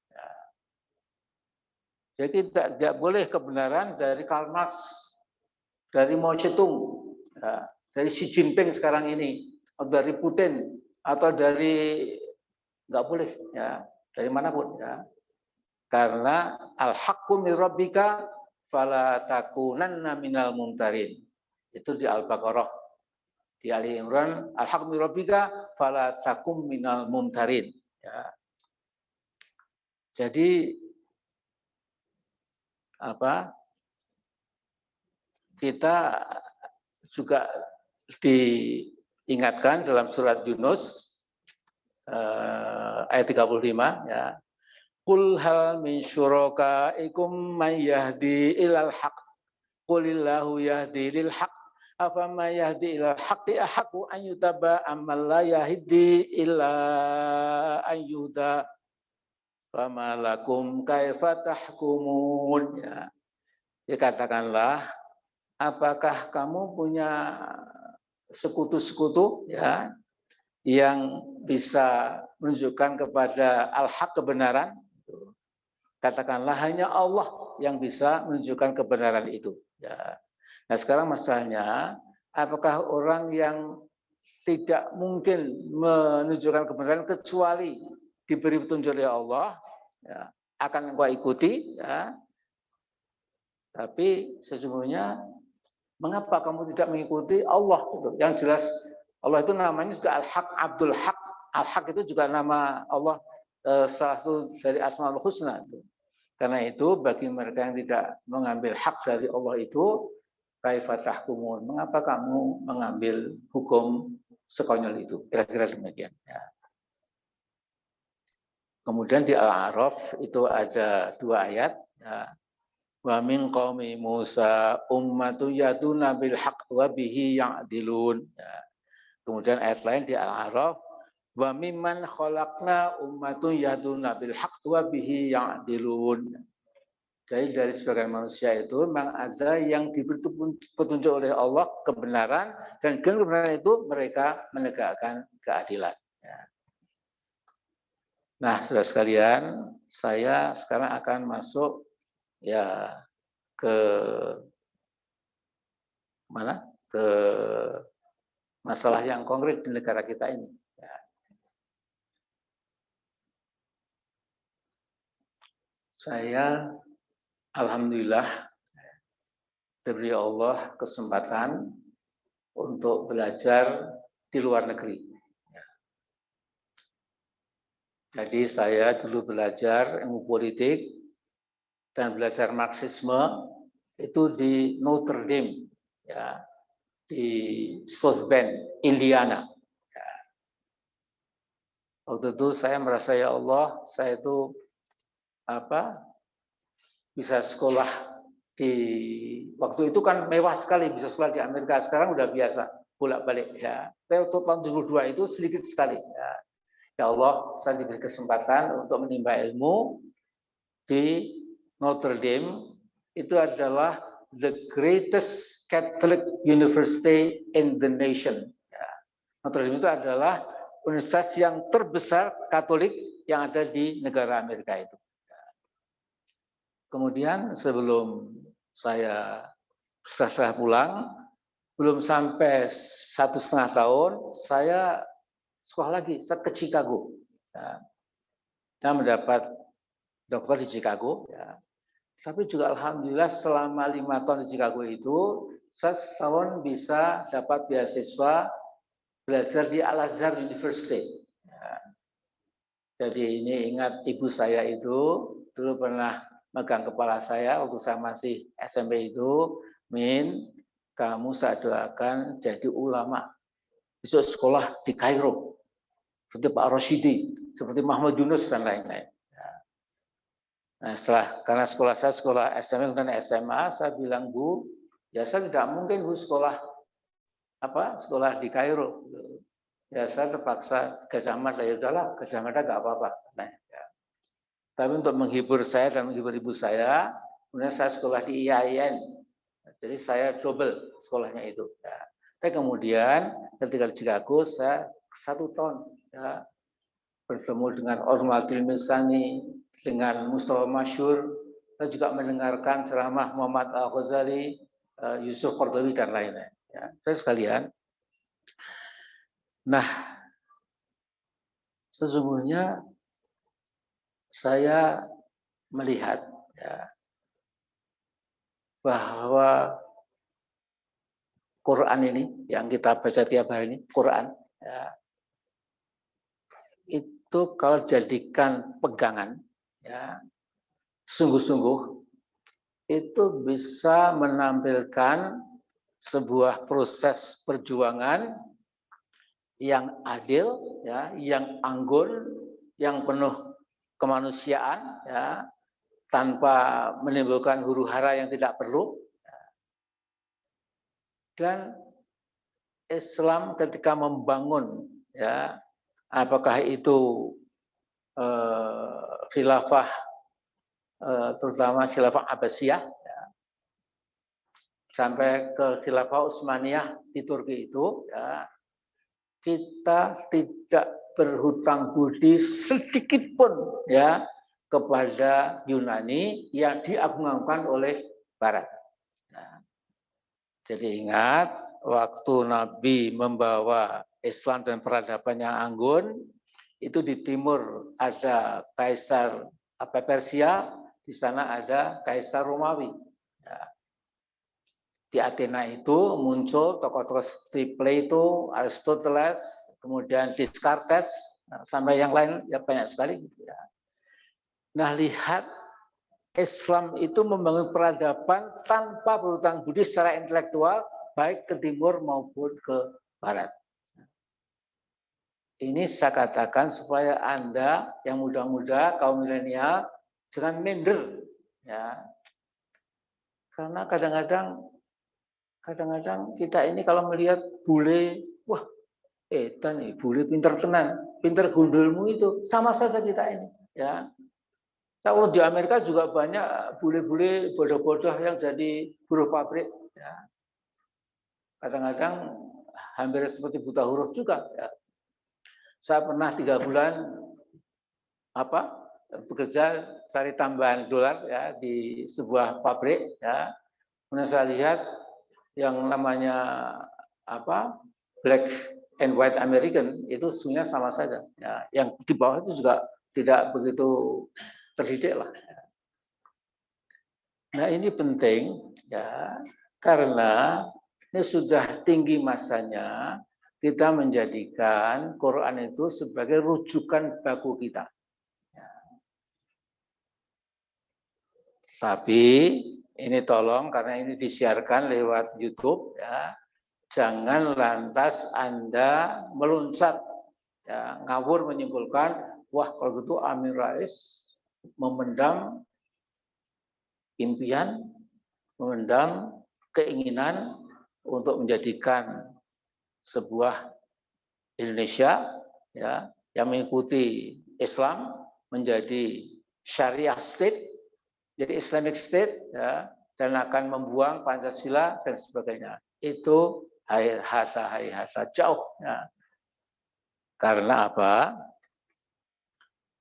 Ya. Jadi tidak boleh kebenaran dari Karl Marx, dari Mao Zedong, ya, dari Xi Jinping sekarang ini, atau dari Putin, atau dari nggak boleh ya, dari manapun ya. Karena al-haqqu min rabbika fala takunanna minal mumtarin. Itu di Al-Baqarah. Di Ali Imran, al-haqqu min rabbika fala takum minal mumtarin ya. Jadi kita juga diingatkan dalam surat Yunus ayat 35 ya. Qul hal min syurakaikum may yahdi ilal haq qulillahu yahdi lil haq afama yahdi ilal haqqi ahaqu an yutaba amman la yahdi illa an yuhda fama lakum kaifa tahkumun ya. Dikatakanlah, apakah kamu punya sekutu-sekutu ya yang bisa menunjukkan kepada al-haq kebenaran? Katakanlah hanya Allah yang bisa menunjukkan kebenaran itu. Ya. Nah sekarang masalahnya, apakah orang yang tidak mungkin menunjukkan kebenaran kecuali diberi petunjuk oleh Allah, ya, akan engkau ikuti, ya. Tapi sesungguhnya mengapa kamu tidak mengikuti Allah? Itu yang jelas Allah itu namanya juga Al-Haq, Abdul Haq. Al-Haq itu juga nama Allah, salah satu dari Asmaul Husna. Karena itu bagi mereka yang tidak mengambil hak dari Allah itu, kaifa tahkumun, mengapa kamu mengambil hukum sekonyol itu? Kira-kira demikian. Ya. Kemudian di Al-A'raf itu ada 2 ayat. Ya. Wa min qaumi Musa ummatu yaduna bil haqq wa bihi ya'dilun. Ya. Kemudian ayat lain di Al-A'raf, wa mimman khalaqna ummatun yaduna bil haqq wa bihi ya'dilun. Jadi dari sebagian manusia itu memang ada yang diberi petunjuk oleh Allah kebenaran, dan kebenaran itu mereka menegakkan keadilan. Nah, saudara sekalian, saya sekarang akan masuk ya ke mana? Ke masalah yang konkret di negara kita ini. Saya alhamdulillah diberi Allah kesempatan untuk belajar di luar negeri. Jadi saya dulu belajar ilmu politik dan belajar Marxisme itu di Notre Dame, ya, di South Bend, Indiana. Ya. Waktu itu saya merasa, ya Allah, saya itu bisa sekolah di waktu itu kan mewah sekali bisa sekolah di Amerika, sekarang udah biasa bolak-balik ya. Waktu tahun 2002 itu sedikit sekali ya. Ya Allah, saya diberi kesempatan untuk menimba ilmu di Notre Dame. Itu adalah the greatest Catholic university in the nation. Ya. Notre Dame itu adalah universitas yang terbesar Katolik yang ada di negara Amerika itu. Kemudian sebelum setelah pulang, belum sampai 1,5 tahun, saya sekolah lagi, saya ke Chicago. Ya. Saya mendapat dokter di Chicago. Ya. Tapi juga alhamdulillah selama 5 tahun di Chicago itu, saya setahun bisa dapat beasiswa belajar di Al-Azhar University. Ya. Jadi ini ingat ibu saya itu dulu pernah megang kepala saya waktu saya masih SMP itu, Min, kamu saya doakan jadi ulama. Besok sekolah di Kairo, seperti Pak Rosyidi, seperti Muhammad Yunus dan lain-lain. Nah, karena sekolah saya sekolah SMP dan SMA, saya bilang, Bu, ya saya tidak mungkin Bu sekolah di Kairo. Ya saya terpaksa Gajah Mada, ya udahlah Gajah Mada nggak apa-apa. Nah, ya. Tapi untuk menghibur saya dan menghibur ibu saya, kemudian saya sekolah di IAIN. Jadi saya double sekolahnya itu. Ya. Tapi kemudian ketika di Chicago saya 1 tahun ya, bertemu dengan Ormal Tilmisani, dengan Mustafa Masyur, saya juga mendengarkan ceramah Muhammad Al-Ghazali, Yusuf Qaradawi dan lain-lain. Ya. Saya sekalian. Nah, sesungguhnya saya melihat ya, bahwa Quran ini yang kita baca tiap hari ini, Quran ya, itu kalau jadikan pegangan ya, sungguh-sungguh itu bisa menampilkan sebuah proses perjuangan yang adil ya, yang anggun, yang penuh kemanusiaan ya, tanpa menimbulkan huru-hara yang tidak perlu. Dan Islam ketika membangun ya, apakah itu khilafah terutama khilafah Abbasiyah ya, sampai ke khilafah Utsmaniyah di Turki itu ya, kita tidak berhutang budi sedikit pun ya kepada Yunani yang diagung-agungkan oleh Barat. Nah, jadi ingat waktu Nabi membawa Islam dan peradaban yang anggun, itu di timur ada Kaisar Persia, di sana ada Kaisar Romawi. Ya. Di Athena itu muncul tokoh-tokoh seperti Plato, Aristoteles, kemudian Descartes, sampai yang lain ya banyak sekali. Ya. Nah, lihat Islam itu membangun peradaban tanpa berhutang budi secara intelektual, baik ke timur maupun ke barat. Ini saya katakan supaya Anda yang muda-muda, kaum milenial, jangan minder. Ya. Karena kadang-kadang kita ini kalau melihat bule, wah, nih bule pinter tenan, pinter gundulmu itu, sama saja kita ini. Ya. Kalau di Amerika juga banyak bule-bule bodoh-bodoh yang jadi buruh pabrik. Ya. Kadang-kadang hampir seperti buta huruf juga. Ya. Saya pernah 3 bulan bekerja cari tambahan dolar ya di sebuah pabrik. Ya. Kemudian saya lihat yang namanya black and white American itu sebenarnya sama saja. Ya. Yang di bawah itu juga tidak begitu terdidik lah. Nah ini penting ya karena ini sudah tinggi masanya kita menjadikan Quran itu sebagai rujukan baku kita. Ya. Tapi ini tolong karena ini disiarkan lewat YouTube ya, jangan lantas Anda meluncat ya, ngawur menyimpulkan wah kalau gitu Amin Rais memendam impian, memendam keinginan untuk menjadikan sebuah Indonesia ya yang mengikuti Islam menjadi Syariah State, jadi Islamic State ya, dan akan membuang Pancasila dan sebagainya. Itu hasa jauh ya. Karena apa?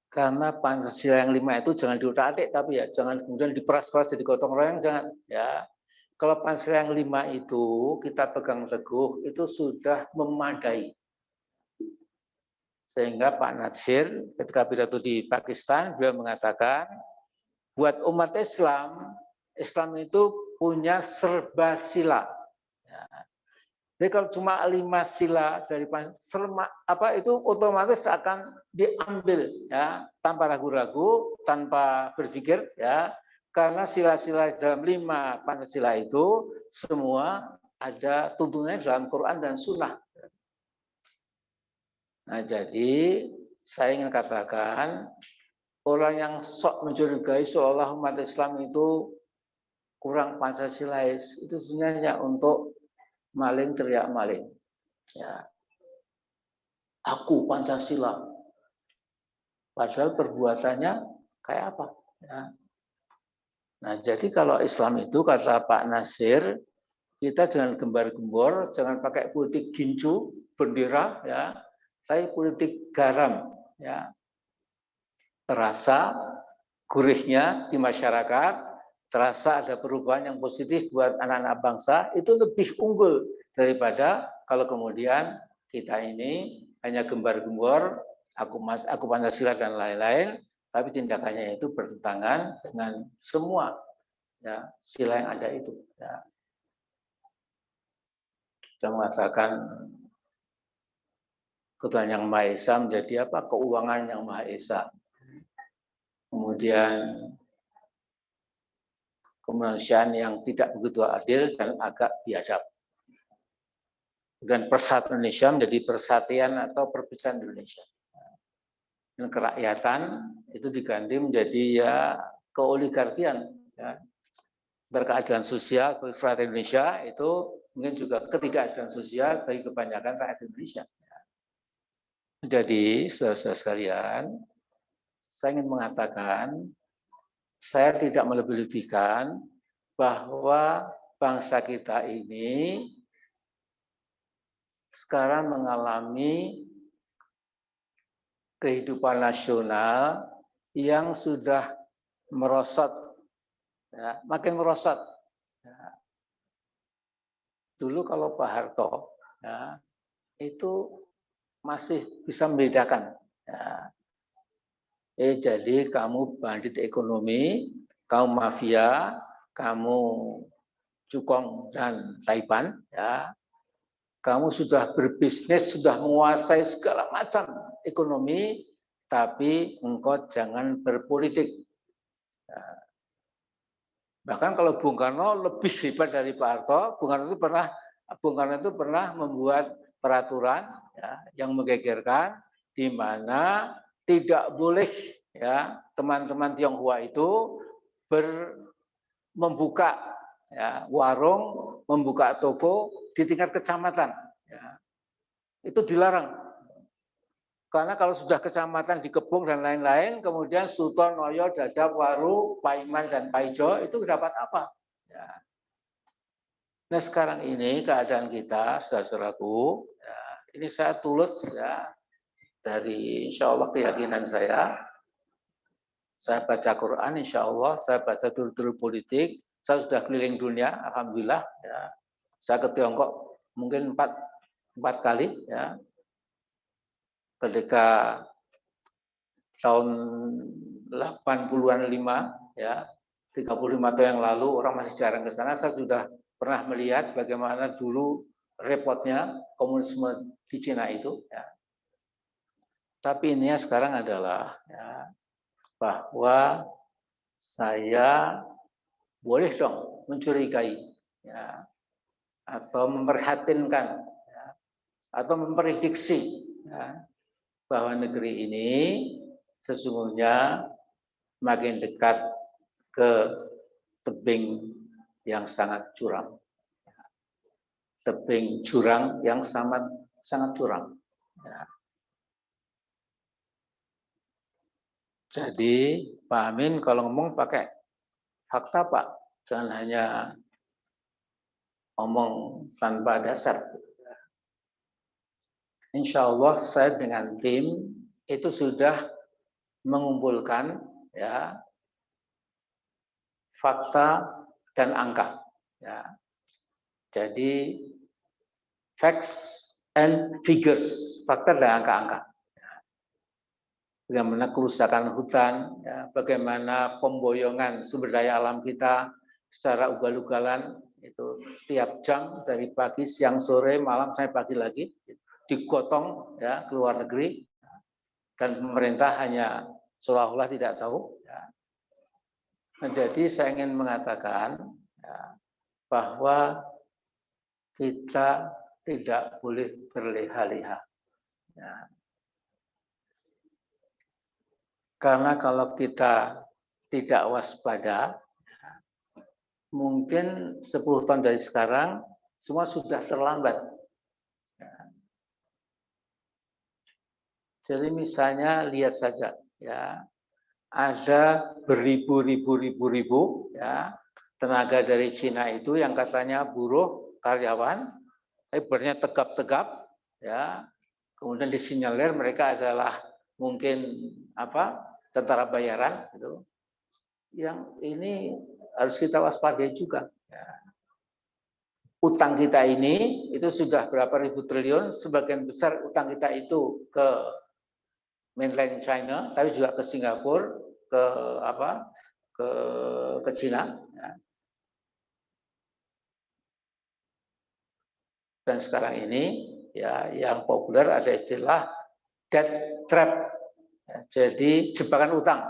Karena Pancasila yang 5 itu jangan diutak-atik, tapi ya jangan kemudian diperas-peras jadi gotong royong, jangan ya. Kalau Pancasila yang 5 itu kita pegang teguh, itu sudah memadai. Sehingga Pak Nasir ketika pidato di Pakistan, beliau mengatakan, buat umat Islam, Islam itu punya serba sila. Ya. Jadi kalau cuma 5 sila dari Pancasila, itu otomatis akan diambil ya tanpa ragu-ragu, tanpa berpikir ya, karena sila-sila dalam 5 Pancasila itu semua ada tuntunannya dalam Quran dan Sunnah. Nah jadi saya ingin katakan orang yang sok mencurigai seolah umat Islam itu kurang Pancasilais itu sebenarnya untuk maling teriak maling. Ya. Aku Pancasila. Padahal perbuatannya kayak apa? Ya. Nah, jadi kalau Islam itu kata Pak Nasir, kita jangan gembar-gembor, jangan pakai politik gincu, bendera, ya, tapi politik garam, ya. Terasa gurihnya di masyarakat, terasa ada perubahan yang positif buat anak-anak bangsa, itu lebih unggul daripada kalau kemudian kita ini hanya gembar-gembor, aku Pancasila dan lain-lain, tapi tindakannya itu bertentangan dengan semua ya, sila yang ada itu. Ya. Kita mengatakan Ketuhanan yang Maha Esa menjadi apa? Keuangan yang Maha Esa. Kemudian kemanusiaan yang tidak begitu adil dan agak biadab. Dan persatuan Indonesia menjadi persatuan atau perpisahan Indonesia. Dan kerakyatan itu diganti menjadi ya keoligarkian. Ya. Berkeadilan sosial bagi rakyat Indonesia itu mungkin juga ketidakadilan sosial bagi kebanyakan rakyat Indonesia. Jadi saudara-saudara sekalian, saya ingin mengatakan saya tidak melebih-lebihkan bahwa bangsa kita ini sekarang mengalami kehidupan nasional yang sudah merosot, ya, makin merosot. Ya. Dulu kalau Pak Harto, ya, itu masih bisa membedakan. Ya. Jadi kamu bandit ekonomi, kamu mafia, kamu cukong dan Taipan, ya. Kamu sudah berbisnis, sudah menguasai segala macam ekonomi, tapi engkau jangan berpolitik. Ya. Bahkan kalau Bung Karno lebih hebat dari Pak Harto, Bung Karno itu pernah membuat peraturan ya, yang menggegerkan, di mana tidak boleh ya teman-teman Tionghoa itu membuka ya, warung, membuka toko di tingkat kecamatan. Ya. Itu dilarang. Karena kalau sudah kecamatan dikepung dan lain-lain, kemudian Suton, Noyo, Dadap, Waru, Paiman, dan Paijo itu dapat apa? Ya. Nah sekarang ini keadaan kita, saudara-saudaraku, ya, ini saya tulus ya dari insya Allah keyakinan saya baca Quran, insya Allah, saya baca dulu politik, saya sudah keliling dunia, alhamdulillah. Ya. Saya ke Tiongkok mungkin empat kali, ya. Ketika tahun 80-an 5, ya, 35 tahun yang lalu orang masih jarang ke sana, saya sudah pernah melihat bagaimana dulu repotnya komunisme di Cina itu. Ya. Tapi ini sekarang adalah ya, bahwa saya boleh dong mencurigai, ya, atau memperhatinkan, ya, atau memprediksi, ya, bahwa negeri ini sesungguhnya makin dekat ke tebing yang sangat curam, tebing jurang yang sangat curam. Ya. Jadi Pak Amin kalau ngomong pakai fakta Pak, jangan hanya ngomong tanpa dasar. Insya Allah saya dengan tim itu sudah mengumpulkan ya fakta dan angka. Ya. Jadi facts and figures, fakta dan angka-angka. Ya. Bagaimana kerusakan hutan, ya, bagaimana pemboyongan sumber daya alam kita secara ugal-ugalan itu tiap jam dari pagi, siang, sore, malam sampai pagi lagi digotong ya ke luar negeri dan pemerintah hanya seolah-olah tidak tahu. Ya. Nah, jadi saya ingin mengatakan ya, bahwa kita tidak boleh berleha-leha. Ya. Karena kalau kita tidak waspada, ya, mungkin 10 tahun dari sekarang semua sudah terlambat. Ya. Jadi misalnya lihat saja, ya, ada beribu-ribu ya tenaga dari Cina itu yang katanya buruh karyawan, ibaratnya tegap-tegap, ya, kemudian disinyalir mereka adalah mungkin tentara bayaran, gitu. Yang ini harus kita waspadai juga. Ya. Utang kita ini itu sudah berapa ribu triliun, sebagian besar utang kita itu ke mainland China, tapi juga ke Singapura, ke Cina. Ya. Dan sekarang ini ya yang populer ada istilah debt trap, ya, jadi jebakan utang.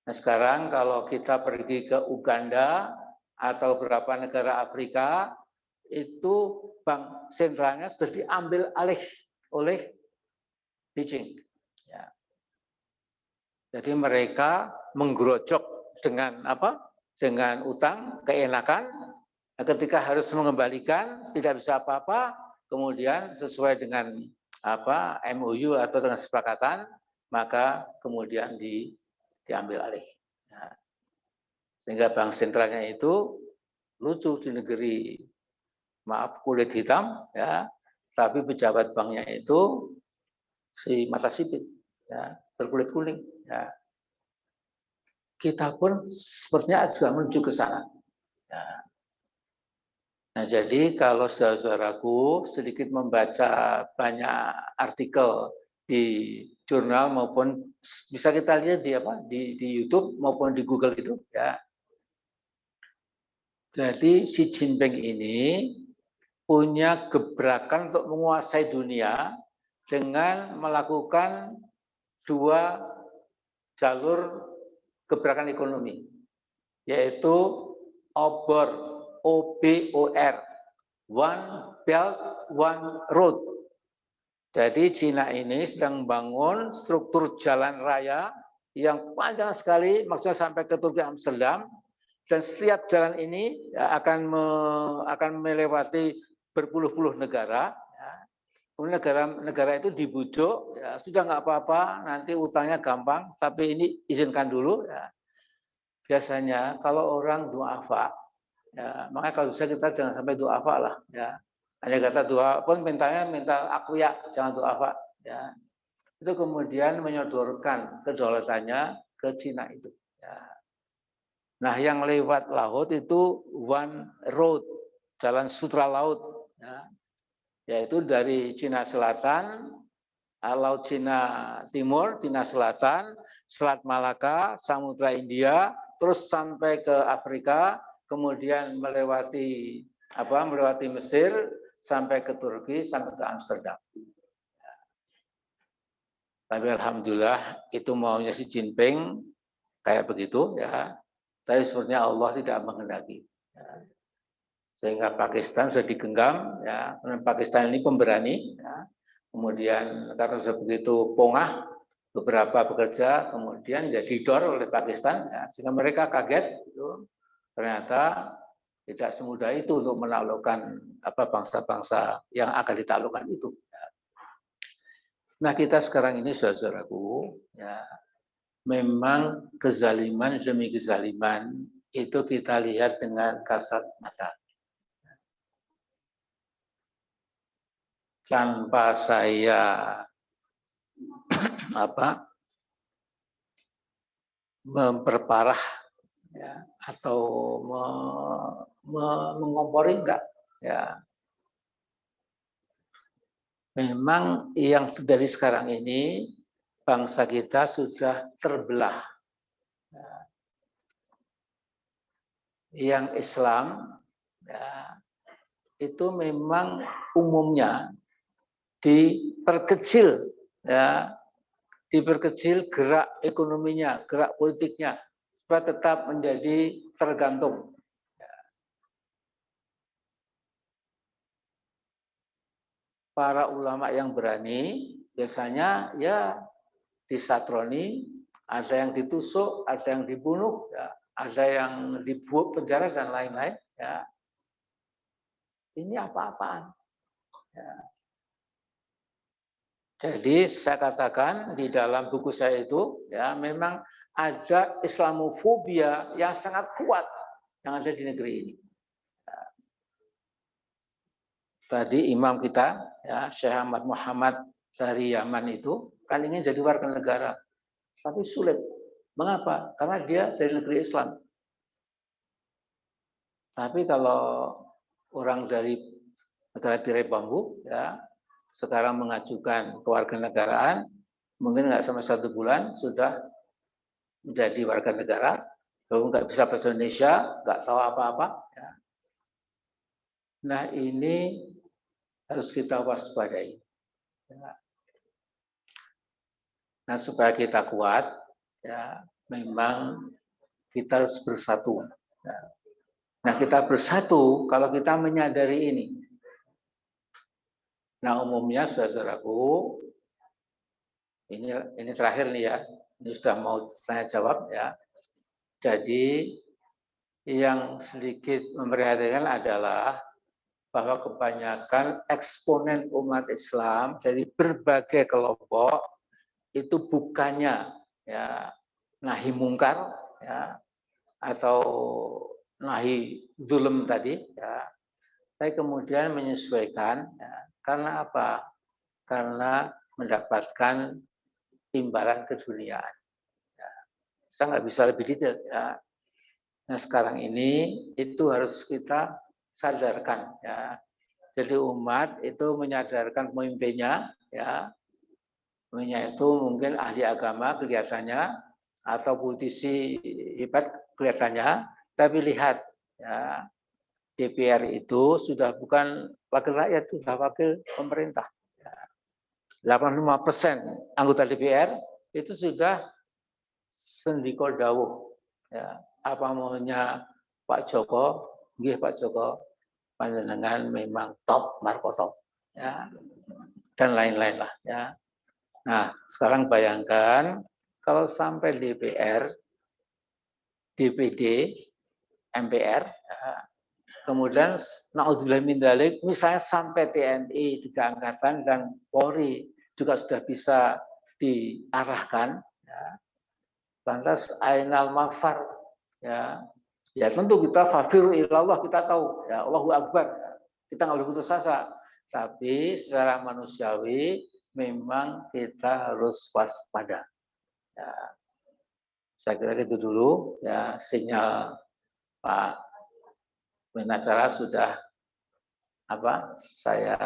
Nah sekarang kalau kita pergi ke Uganda atau beberapa negara Afrika itu bank sentralnya sudah diambil alih oleh Beijing. Ya. Jadi mereka menggerojok dengan dengan utang keenakan. Nah, ketika harus mengembalikan tidak bisa apa-apa, kemudian sesuai dengan MOU atau dengan kesepakatan, maka kemudian diambil alih. Nah, sehingga bank sentralnya itu lucu di negeri, maaf kulit hitam, ya, tapi pejabat banknya itu si mata sipit, ya, berkulit kuning. Ya. Kita pun sepertinya juga menuju ke sana. Ya. Nah, jadi kalau saudara-saudaraku sedikit membaca banyak artikel di jurnal maupun bisa kita lihat di YouTube maupun di Google itu, ya. Jadi Xi Jinping ini punya gebrakan untuk menguasai dunia dengan melakukan 2 jalur gebrakan ekonomi, yaitu OBOR, One Belt, One Road. Jadi Cina ini sedang membangun struktur jalan raya yang panjang sekali, maksudnya sampai ke Turki Amsterdam, dan setiap jalan ini ya, akan melewati berpuluh-puluh negara. Ya. Kemudian negara itu dibujuk, ya sudah nggak apa-apa, nanti utangnya gampang, tapi ini izinkan dulu. Ya. Biasanya kalau orang duafa, ya, makanya kalau bisa kita jangan sampai duafa lah. Ya. Hanya kata dua pun minta aku ya, jangan duafa. Ya. Itu kemudian menyodorkan kedaulatannya ke Cina itu. Ya. Nah, yang lewat laut itu one road, jalan sutra laut. Ya. Yaitu dari Cina Selatan, Laut Cina Timur, Cina Selatan, Selat Malaka, Samudra India, terus sampai ke Afrika, kemudian melewati Mesir, sampai ke Turki, sampai ke Amsterdam. Tapi alhamdulillah itu maunya Xi Jinping kayak begitu ya. Tapi sebenarnya Allah tidak menghendaki. Ya. Sehingga Pakistan sudah digenggam, ya. Pakistan ini pemberani, ya. Kemudian karena sebegitu pongah, beberapa bekerja, kemudian ya didor oleh Pakistan, ya. Sehingga mereka kaget, gitu. Ternyata tidak semudah itu untuk menaklukkan bangsa-bangsa yang akan ditaklukkan itu. Ya. Nah kita sekarang ini saudaraku, ya, memang kezaliman demi kezaliman itu kita lihat dengan kasat mata. Tanpa saya memperparah ya, atau mengompori enggak ya. Memang yang dari sekarang ini bangsa kita sudah terbelah. Ya. Yang Islam ya, itu memang umumnya diperkecil ya, diperkecil gerak ekonominya, gerak politiknya supaya tetap menjadi tergantung. Ya. Para ulama yang berani biasanya ya disatroni, ada yang ditusuk, ada yang dibunuh, ya, ada yang dibuat penjara dan lain-lain. Ya. Ini apa-apaan? Ya. Jadi saya katakan di dalam buku saya itu ya memang ada Islamofobia yang sangat kuat yang ada di negeri ini. Ya. Tadi imam kita ya Syekh Ahmad Muhammad dari Yaman itu kan ingin jadi warga negara, tapi sulit. Mengapa? Karena dia dari negeri Islam. Tapi kalau orang dari negara tirai bambu ya sekarang mengajukan kewarganegaraan, mungkin nggak sampai 1 bulan sudah menjadi warga negara, lalu nggak bisa bahasa Indonesia, nggak tahu apa-apa. Ya. Nah ini harus kita waspadai. Ya. Nah supaya kita kuat, ya memang kita harus bersatu. Ya. Nah kita bersatu kalau kita menyadari ini. Nah umumnya saudaraku, ini terakhir nih ya, ini sudah mau saya jawab ya. Jadi yang sedikit memprihatinkan adalah bahwa kebanyakan eksponen umat Islam dari berbagai kelompok itu bukannya ya nahi mungkar ya atau nahi zulm tadi ya, tapi kemudian menyesuaikan ya. Karena apa? Karena mendapatkan imbalan keduniaan. Ya. Saya nggak bisa lebih detail. Ya. Nah sekarang ini itu harus kita sadarkan. Ya. Jadi umat itu menyadarkan pemimpinnya, ya, pemimpinnya itu mungkin ahli agama kelihatannya atau politisi hebat kelihatannya, tapi lihat, ya, DPR itu sudah bukan wakil rakyat, sudah wakil pemerintah. 85% anggota DPR itu sudah sendiko dawuh. Ya, apa maunya Pak Joko, nggih Pak Joko, panjenengan memang top, marko top. Ya, dan lain-lain lah. Ya. Nah, sekarang bayangkan kalau sampai DPR, DPD, MPR, ya, kemudian naudzubillah min dzalik, misalnya sampai TNI, Tiga Angkatan dan Polri juga sudah bisa diarahkan, ya. Lantas ainal mafar, ya, ya tentu kita fafiru ilallah, kita tahu, ya Allahu Akbar, kita nggak boleh putus asa, tapi secara manusiawi memang kita harus waspada. Ya. Saya kira itu dulu, ya, sinyal Pak Menacara sudah saya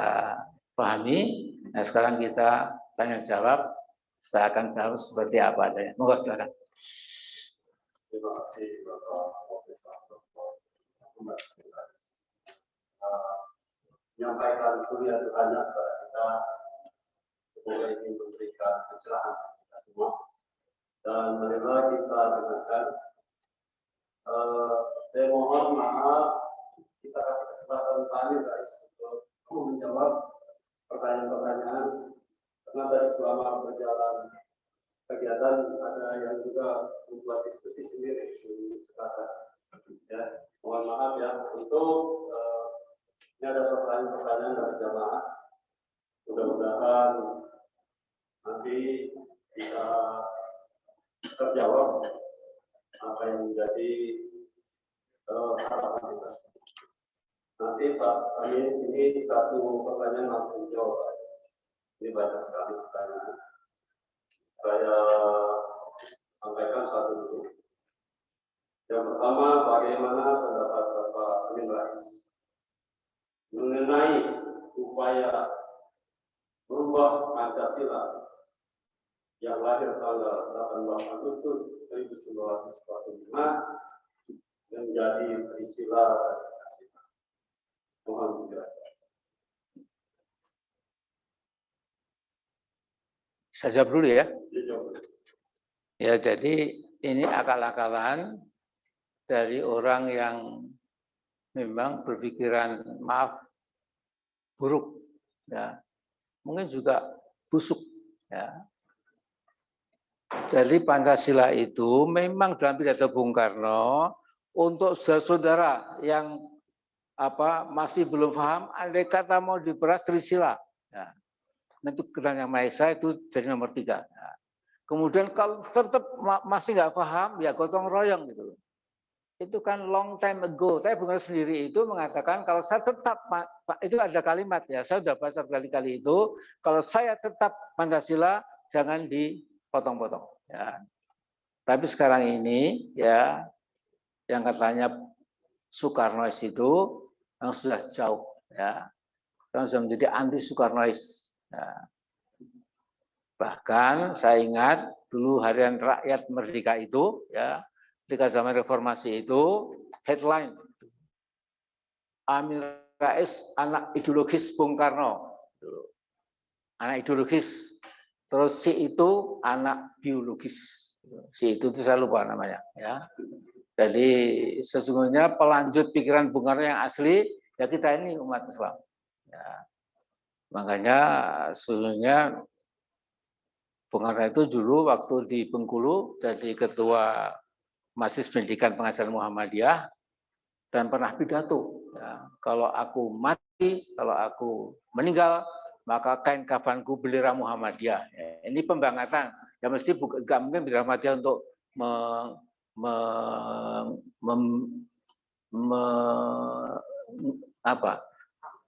pahami. Nah, sekarang kita tanya jawab. Saya akan jawab seperti apa adanya. Monggo silakan. Terima kasih Bapak Profesor Dr. Menyampaikan kuliah banyak kepada kita, semoga ini memberikan pencerahan kita semua. Dan marilah kita dengarkan. Saya mohon maaf, kita kasih kesempatan tanya guys untuk menjawab pertanyaan-pertanyaan, karena dari selama berjalan kegiatan ada yang juga membuat diskusi sendiri di sekasa. Ya, mohon maaf ya untuk ini ada pertanyaan-pertanyaan dari jamaah. Mudah-mudahan nanti bisa terjawab apa yang menjadi harapan kita. Nanti Pak Amin, ini satu pertanyaan langsung jawab. Ini banyak sekali pertanyaan. Saya sampaikan satu dulu. Yang pertama, bagaimana pendapat Bapak Amin Rais mengenai upaya merubah Pancasila yang lahir tanggal 18 Agustus 1945 menjadi Trisila. Mohon dijelaskan. Saya jawab dulu ya. Ya, jadi ini akal-akalan dari orang yang memang berpikiran buruk, ya, mungkin juga busuk, ya. Jadi Pancasila itu memang dalam pidato Bung Karno untuk saudara-saudara yang masih belum paham, andai kata mau diperas Trisila, ya. Nah, itu ketuhanan yang Maha Esa itu jadi nomor 3. Ya. Kemudian kalau tetap masih nggak paham, ya gotong royong gitu. Itu kan long time ago. Saya Bung Karno sendiri itu mengatakan kalau saya tetap, itu ada kalimat ya, saya sudah baca berkali-kali itu, kalau saya tetap Pancasila jangan dipotong-potong. Ya. Tapi sekarang ini ya yang katanya Soekarnois itu yang sudah jauh, ya, yang sudah menjadi anti Soekarnois. Ya. Bahkan saya ingat dulu Harian Rakyat Merdeka itu, ya, ketika zaman reformasi itu headline Amin Rais anak ideologis Bung Karno, anak ideologis. Terus si itu anak biologis, si itu saya lupa namanya, ya. Jadi sesungguhnya pelanjut pikiran Bung Karno yang asli ya kita ini umat Islam. Ya. Makanya sesungguhnya Bung Karno itu dulu waktu di Bengkulu jadi ketua Majelis Pendidikan Pengajaran Muhammadiyah dan pernah pidato, ya, kalau aku mati, kalau aku meninggal, maka kain kafanku bendera Muhammadiyah. Ya, ini pembangatan. Ya mesti nggak mungkin bendera Muhammadiyah untuk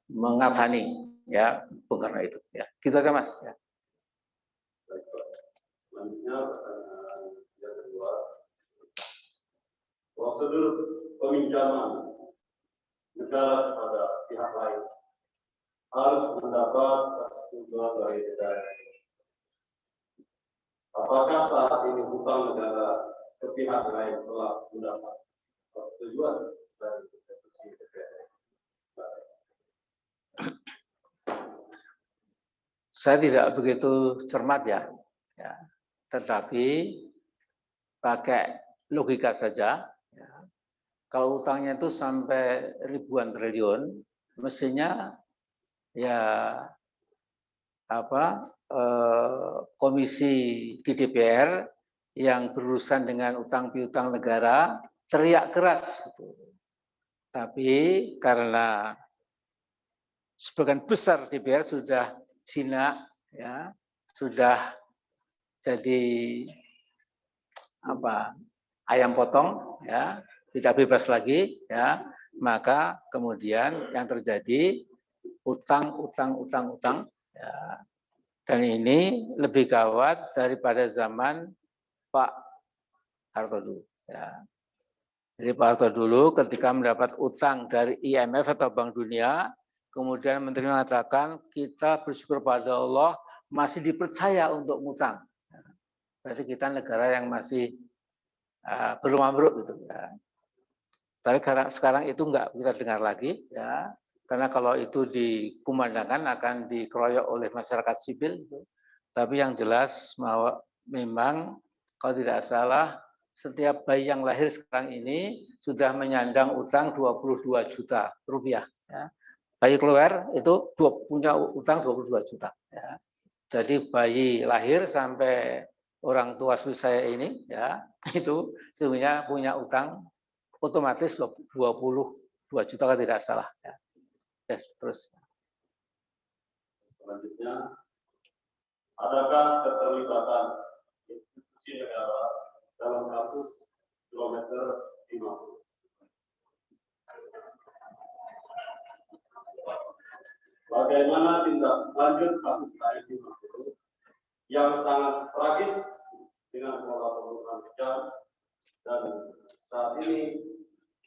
mengafani ya Bung Karno itu. Ya, gitu aja Mas. Ya. Selanjutnya pertanyaan yang kedua, prosedur peminjaman negara kepada pihak lain harus mendapat persetujuan dari negara. Apakah saat ini hutang negara ke pihak lain telah mendapat persetujuan dari institusi negara? Saya tidak begitu cermat ya, tetapi pakai logika saja. Ya. Kalau utangnya itu sampai ribuan triliun, mestinya ya komisi di DPR yang berurusan dengan utang piutang negara teriak keras. Gitu. Tapi karena sebagian besar DPR sudah jinak, ya, sudah jadi ayam potong, ya, tidak bebas lagi, ya, maka kemudian yang terjadi utang, ya. Dan ini lebih gawat daripada zaman Pak Harto dulu, ya. Jadi Pak Harto dulu ketika mendapat utang dari IMF atau Bank Dunia, kemudian Menteri mengatakan kita bersyukur pada Allah masih dipercaya untuk ngutang. Berarti kita negara yang masih belum ambruk gitu, ya. Tapi sekarang itu enggak kita dengar lagi, ya. Karena kalau itu dikumandangkan akan dikeroyok oleh masyarakat sipil. Gitu. Tapi yang jelas memang kalau tidak salah setiap bayi yang lahir sekarang ini sudah menyandang utang 22 juta rupiah. Ya. Bayi keluar itu punya utang 22 juta. Ya. Jadi bayi lahir sampai orang tua saya ini, ya, itu sebenarnya punya utang otomatis 22 juta kalau tidak salah. Ya. Yes, terus. Selanjutnya, adakah keterlibatan institusi negara dalam kasus kilometer 50? Bagaimana tindak lanjut kasus KM 50 yang sangat tragis dengan pola pembunuhan kejam dan saat ini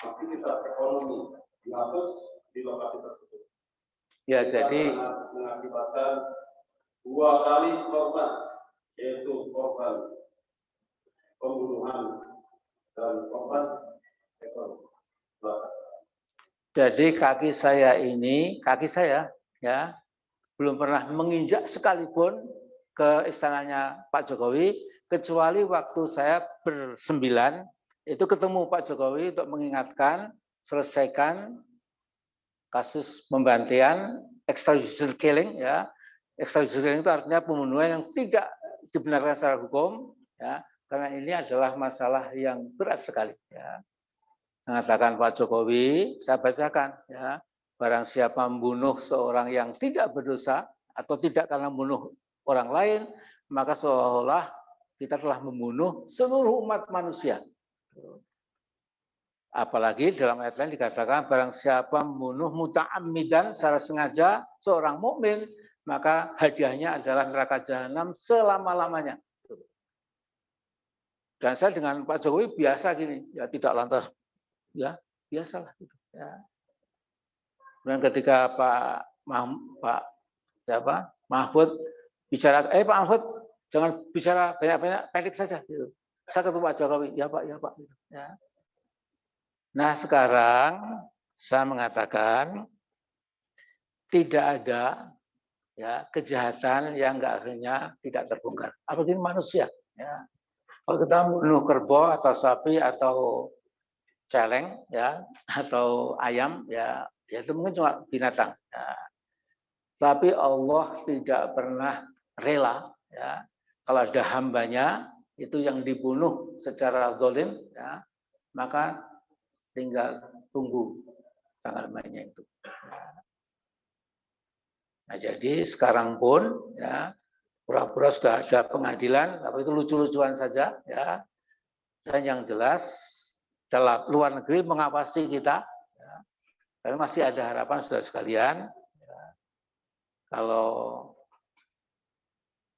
aktivitas ekonomi dihapus di lokasi tersebut? Ya, jadi mengakibatkan 2 kali korban, yaitu korban pembunuhan dan korban ekonomi. Jadi kaki saya, ya, belum pernah menginjak sekalipun ke istananya Pak Jokowi, kecuali waktu saya bersembilan itu ketemu Pak Jokowi untuk mengingatkan selesaikan kasus pembantian extrajudicial killing, ya. Extrajudicial killing itu artinya pembunuhan yang tidak dibenarkan secara hukum, ya. Karena ini adalah masalah yang berat sekali, ya. Mengatakan Pak Jokowi, saya bacakan, ya, barang siapa membunuh seorang yang tidak berdosa atau tidak karena membunuh orang lain, maka seolah-olah kita telah membunuh seluruh umat manusia. Apalagi dalam ayat lain dikatakan barang siapa membunuh muta'ammidan secara sengaja seorang mukmin, maka hadiahnya adalah neraka jahanam selama-lamanya. Dan saya dengan Pak Jokowi biasa gini, ya, tidak lantas, ya, biasalah gitu, ya. Dan ketika Pak Mahfud bicara, Pak Mahfud jangan bicara banyak-banyak, pendek saja gitu. Saya ketemu Pak Jokowi, ya Pak, gitu, ya. Nah, sekarang saya mengatakan tidak ada, ya, kejahatan yang enggak akhirnya tidak terbongkar. Apalagi manusia, ya. Kalau kita membunuh kerbau atau sapi atau celeng, ya, atau ayam, ya itu mungkin cuma binatang. Ya. Tapi Allah tidak pernah rela, ya, kalau ada hambanya itu yang dibunuh secara zalim, ya, maka tinggal tunggu tanggal mainnya itu. Nah, jadi sekarang pun, ya, pura-pura sudah ada pengadilan, tapi itu lucu-lucuan saja, ya. Dan yang jelas dalam luar negeri mengawasi kita, ya. Tapi masih ada harapan saudara sekalian, ya, kalau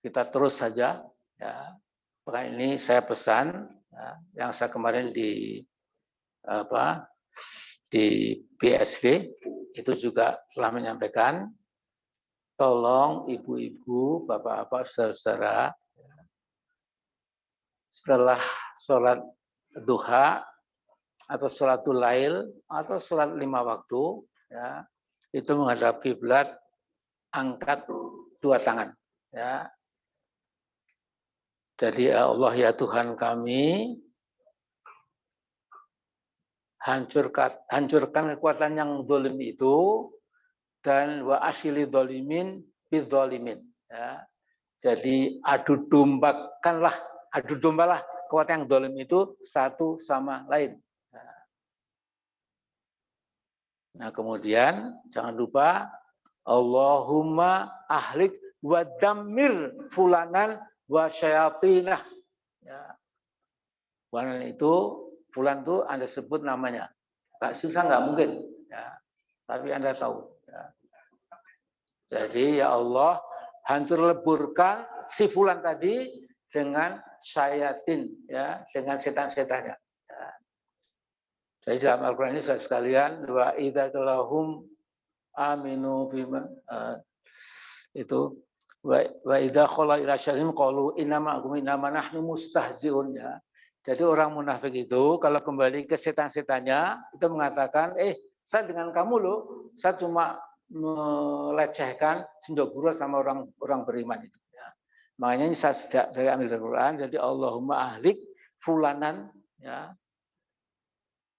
kita terus saja, ya. Pekan ini saya pesan, ya, yang saya kemarin di BSD itu juga telah menyampaikan, tolong ibu-ibu, bapak-bapak, saudara-saudara, setelah sholat duha atau sholatul lail atau sholat 5 waktu, ya, itu menghadap kiblat, angkat 2 tangan, ya. Jadi Allah ya Tuhan kami, hancurkan kekuatan yang zalim itu, dan wa asyili dzalimin bidzalimin, ya. Jadi adu dombalah kekuatan yang zalim itu satu sama lain. Nah, kemudian jangan lupa Allahumma ahlik wa dammir fulanan wa syayatinah. Ya. Fulan itu, fulan itu Anda sebut namanya. Gak susah, nggak mungkin. Ya. Tapi Anda tahu. Ya. Jadi ya Allah, hancur leburkan si fulan tadi dengan syayatin, ya, dengan setan-setannya. Ya. Jadi dalam Al-Quran ini sekalian, wa idza lahum aminu bima itu wa idza khala ila syai'in qalu inna ma'akum innama nahnu mustahzi'un, ya. Jadi orang munafik itu kalau kembali ke setan-setannya itu mengatakan, saya dengan kamu loh, saya cuma melecehkan sendok sama orang beriman itu. Ya. Makanya ini saya sejak dari ambil dari Quran. Jadi Allahumma ahlik fulanan, ya,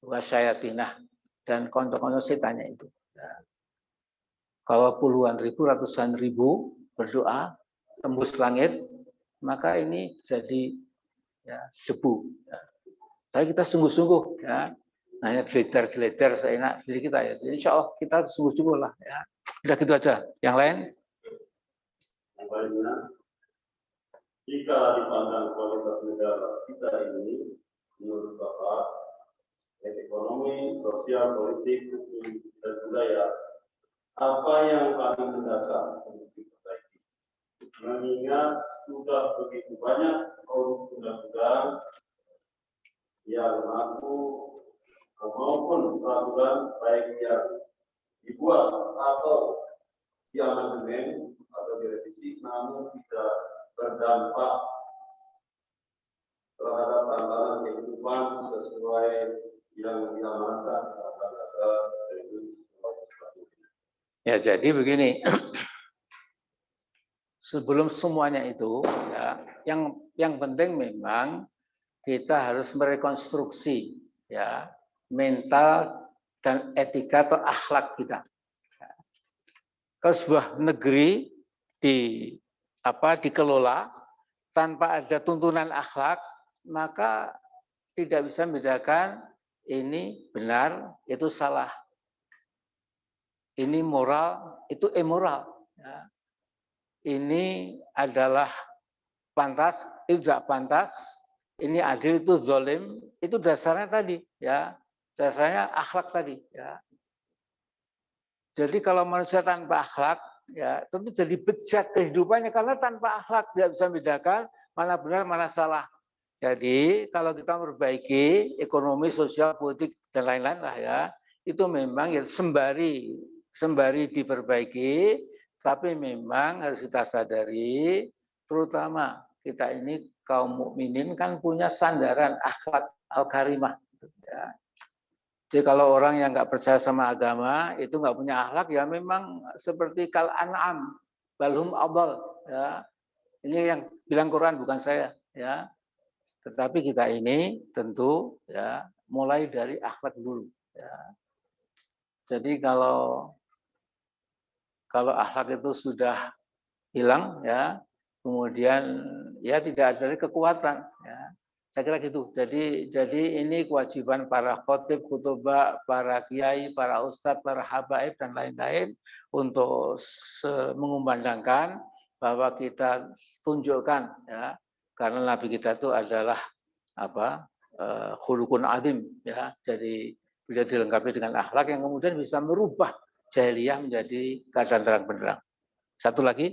wasyayatinah, dan konco-konco setannya itu. Ya. Kalau puluhan ribu, ratusan ribu berdoa tembus langit, maka ini jadi, ya, debu. Ya. Tapi kita sungguh-sungguh, ya. Hanya geleder-geleder seenak diri kita, ya. Jadi insya Allah kita sungguh-sungguh lah, ya. Udah gitu aja. Yang lain? Yang lainnya, jika dipandang kualitas negara kita ini, menurut Bapak, ekonomi, sosial, politik, hukum, dan budaya, apa yang paling mendasar untuk diperbaiki? Mengingat sudah begitu banyak produk undang-undang yang mengaku maupun peraturan baik yang dibuat atau diamandemen atau direvisi, namun tidak berdampak terhadap tantangan kehidupan sesuai yang diamanatkan ya. Jadi begini, sebelum semuanya itu, ya, yang penting memang kita harus merekonstruksi, ya, mental dan etika atau akhlak kita. Kalau sebuah negeri dikelola tanpa ada tuntunan akhlak, maka tidak bisa membedakan ini benar, itu salah. Ini moral, itu immoral. Ya. Ini adalah pantas, itu tidak pantas. Ini adil, itu zalim. Itu dasarnya tadi, ya. Dasarnya akhlak tadi, ya. Jadi kalau manusia tanpa akhlak, ya, tentu jadi bejat kehidupannya karena tanpa akhlak tidak bisa membedakan mana benar, mana salah. Jadi kalau kita memperbaiki ekonomi, sosial, politik dan lain-lain lah, ya, itu memang ya sembari diperbaiki, tapi memang harus kita sadari, terutama kita ini kaum mukminin kan punya sandaran akhlak al-karimah. Ya. Jadi kalau orang yang nggak percaya sama agama itu nggak punya akhlak, ya memang seperti kal an'am balhum adal, ya. Ini yang bilang Quran, bukan saya, ya. Tetapi kita ini tentu, ya, mulai dari akhlak dulu, ya. Jadi kalau akhlak itu sudah hilang, ya, kemudian ya tidak ada kekuatan, ya. Saya kira gitu. Jadi ini kewajiban para khotib, khutbah, para kiai, para ustadz, para habaib dan lain-lain untuk mengumandangkan bahwa kita tunjukkan, ya, karena Nabi kita itu adalah khuluqun azim, ya. Jadi beliau dilengkapi dengan akhlak yang kemudian bisa merubah jahiliyah menjadi keadaan terang benderang. Satu lagi.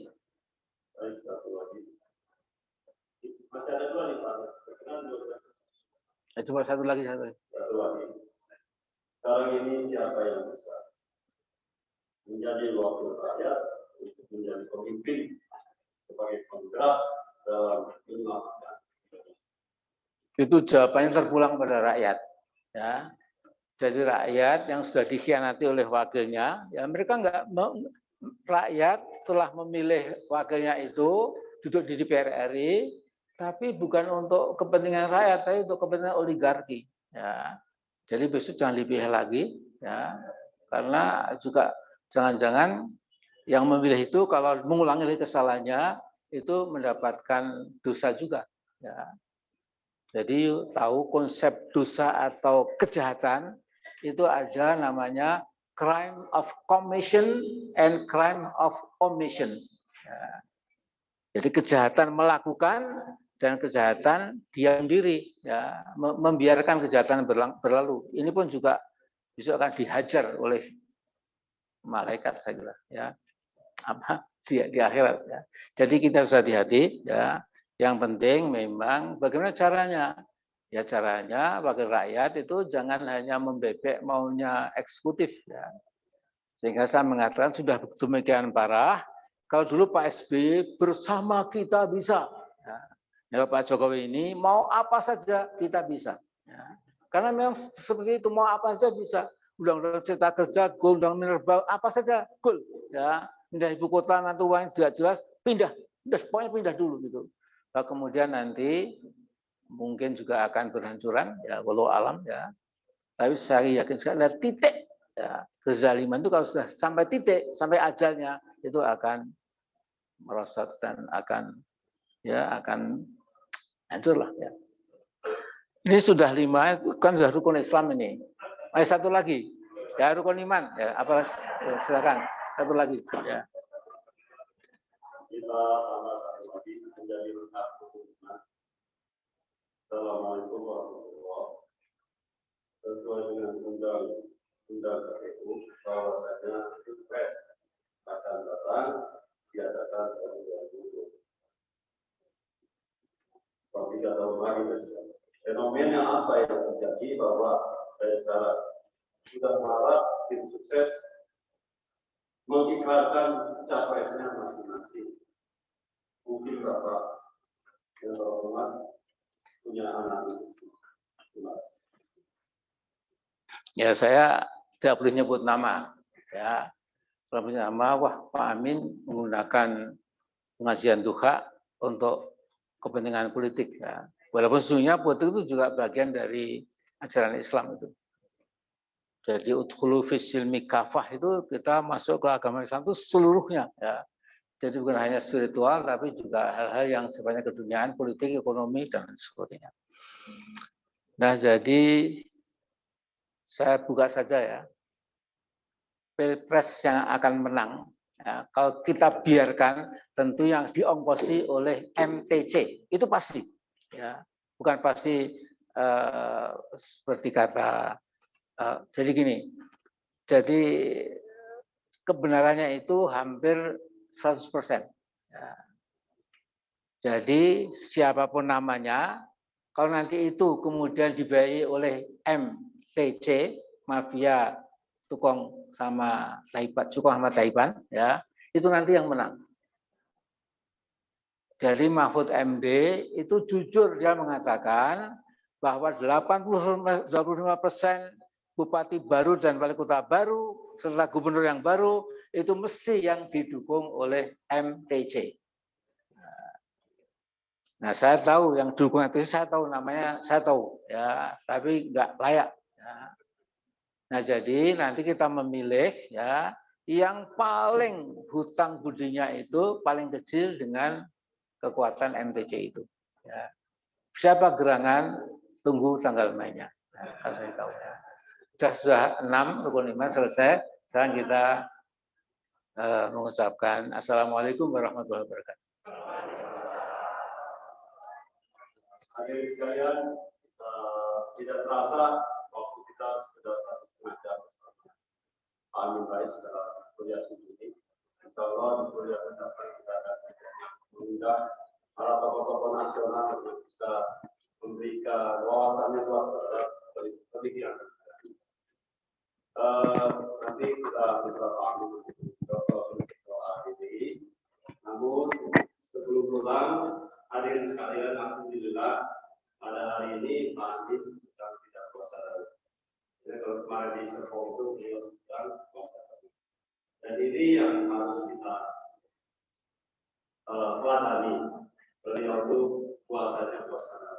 Masih ada dua nih, Pak. Coba satu lagi. Sekarang ini siapa yang bisa menjadi wakil rakyat untuk menjadi pemimpin sebagai penggerak dalam lima? Itu jawabannya terpulang pada rakyat, ya. Jadi rakyat yang sudah dikhianati oleh wakilnya, ya mereka rakyat setelah memilih wakilnya itu duduk di DPR RI, tapi bukan untuk kepentingan rakyat, tapi untuk kepentingan oligarki, ya. Jadi besok jangan dipilih lagi, ya, karena juga jangan-jangan yang memilih itu kalau mengulangi kesalahannya itu mendapatkan dosa juga, ya. Jadi tahu konsep dosa atau kejahatan itu ada namanya crime of commission and crime of omission. Ya. Jadi kejahatan melakukan dan kejahatan diam diri, ya, membiarkan kejahatan berlalu. Ini pun juga besok akan dihajar oleh malaikat, saya kira, ya, apa di akhirat. Ya. Jadi kita harus hati-hati, ya. Yang penting memang bagaimana caranya. Ya caranya wakil rakyat itu jangan hanya membebek maunya eksekutif, ya. Sehingga saya mengatakan sudah demikian parah. Kalau dulu Pak SBY bersama kita bisa, ya, Pak Jokowi ini mau apa saja kita bisa, ya. Karena memang seperti itu, mau apa saja bisa. Undang-undang Cipta Kerja, undang minerba, apa saja goal, ya. Pindah ibu kota nanti uang tidak jelas, pindah, pokoknya pindah dulu gitu. Nah, kemudian nanti mungkin juga akan berhancuran, ya, walau alam, ya. Tapi saya yakin sekali dari titik, ya, kezaliman itu kalau sudah sampai titik, sampai ajalnya itu akan merosot dan akan, ya, akan hancur lah, ya. Ini sudah 5, kan sudah rukun Islam ini. Satu lagi, ya, rukun iman, ya, apa, silakan satu lagi, ya. Kita tambah satu lagi menjadi lengkap rukun iman. Assalamualaikum warahmatullahi wabarakatuh. Sesuai dengan undang-undang KPU, bahwasanya pilpres akan datang diadakan tahun 2020. 3 tahun lagi. Fenomena apa yang terjadi bahwa saya sekarang sudah mengharap tim sukses mengikrarkan capresnya masing-masing. Mungkin Bapak yang terhormat punya analisis. Ya, saya tidak boleh nyebut nama, ya. Kalau punya nama, wah, Pak Amin menggunakan pengajian duha untuk kepentingan politik, ya. Walaupun sesungguhnya politik itu juga bagian dari ajaran Islam itu. Jadi udkhulu fis silmi kafah itu kita masuk ke agama Islam itu seluruhnya, ya. Jadi bukan hanya spiritual, tapi juga hal-hal yang sifatnya keduniaan, politik, ekonomi, dan sebagainya. Nah, jadi saya buka saja, ya. Pilpres yang akan menang, ya, kalau kita biarkan tentu yang diongkosi oleh MTC, itu pasti. Ya. Bukan pasti seperti kata, jadi gini, jadi kebenarannya itu hampir 100%. Ya. Jadi siapapun namanya, kalau nanti itu kemudian dibiayai oleh MTC, mafia tukang sama Taipan, ya, itu nanti yang menang. Jadi Mahfud MD itu jujur dia mengatakan bahwa 25% bupati baru dan wali kota baru serta gubernur yang baru itu mesti yang didukung oleh MTC. Nah, saya tahu yang dukung MTC, saya tahu namanya, saya tahu, ya, tapi nggak layak. Ya. Nah, jadi nanti kita memilih, ya, yang paling hutang budinya itu paling kecil dengan kekuatan MTC itu. Ya. Siapa gerangan, tunggu tanggal mainnya. Nah, saya tahu. Ya. Sudah 6 rukun iman selesai. Sekarang kita mengucapkan Assalamualaikum warahmatullahi wabarakatuh. Hadirin sekalian, tidak terasa waktu kita sudah 1,5 jam bersama. Amin baik sudah kuliah sendiri. Insya Allah di kuliah mendapat kita akan mengundang para tokoh-tokoh nasional yang bisa memberikan wawasannya luas terhadap pemikiran. Nanti kita pahami doa ini. Namun sebelum pulang, hadirin sekalian, alhamdulillah pada hari ini Pak Amin sedang tidak puasa. Jadi kalau kemarin di Serpong itu beliau sedang puasa. Dan ini yang harus kita pelajari. Beliau itu puasanya puasa.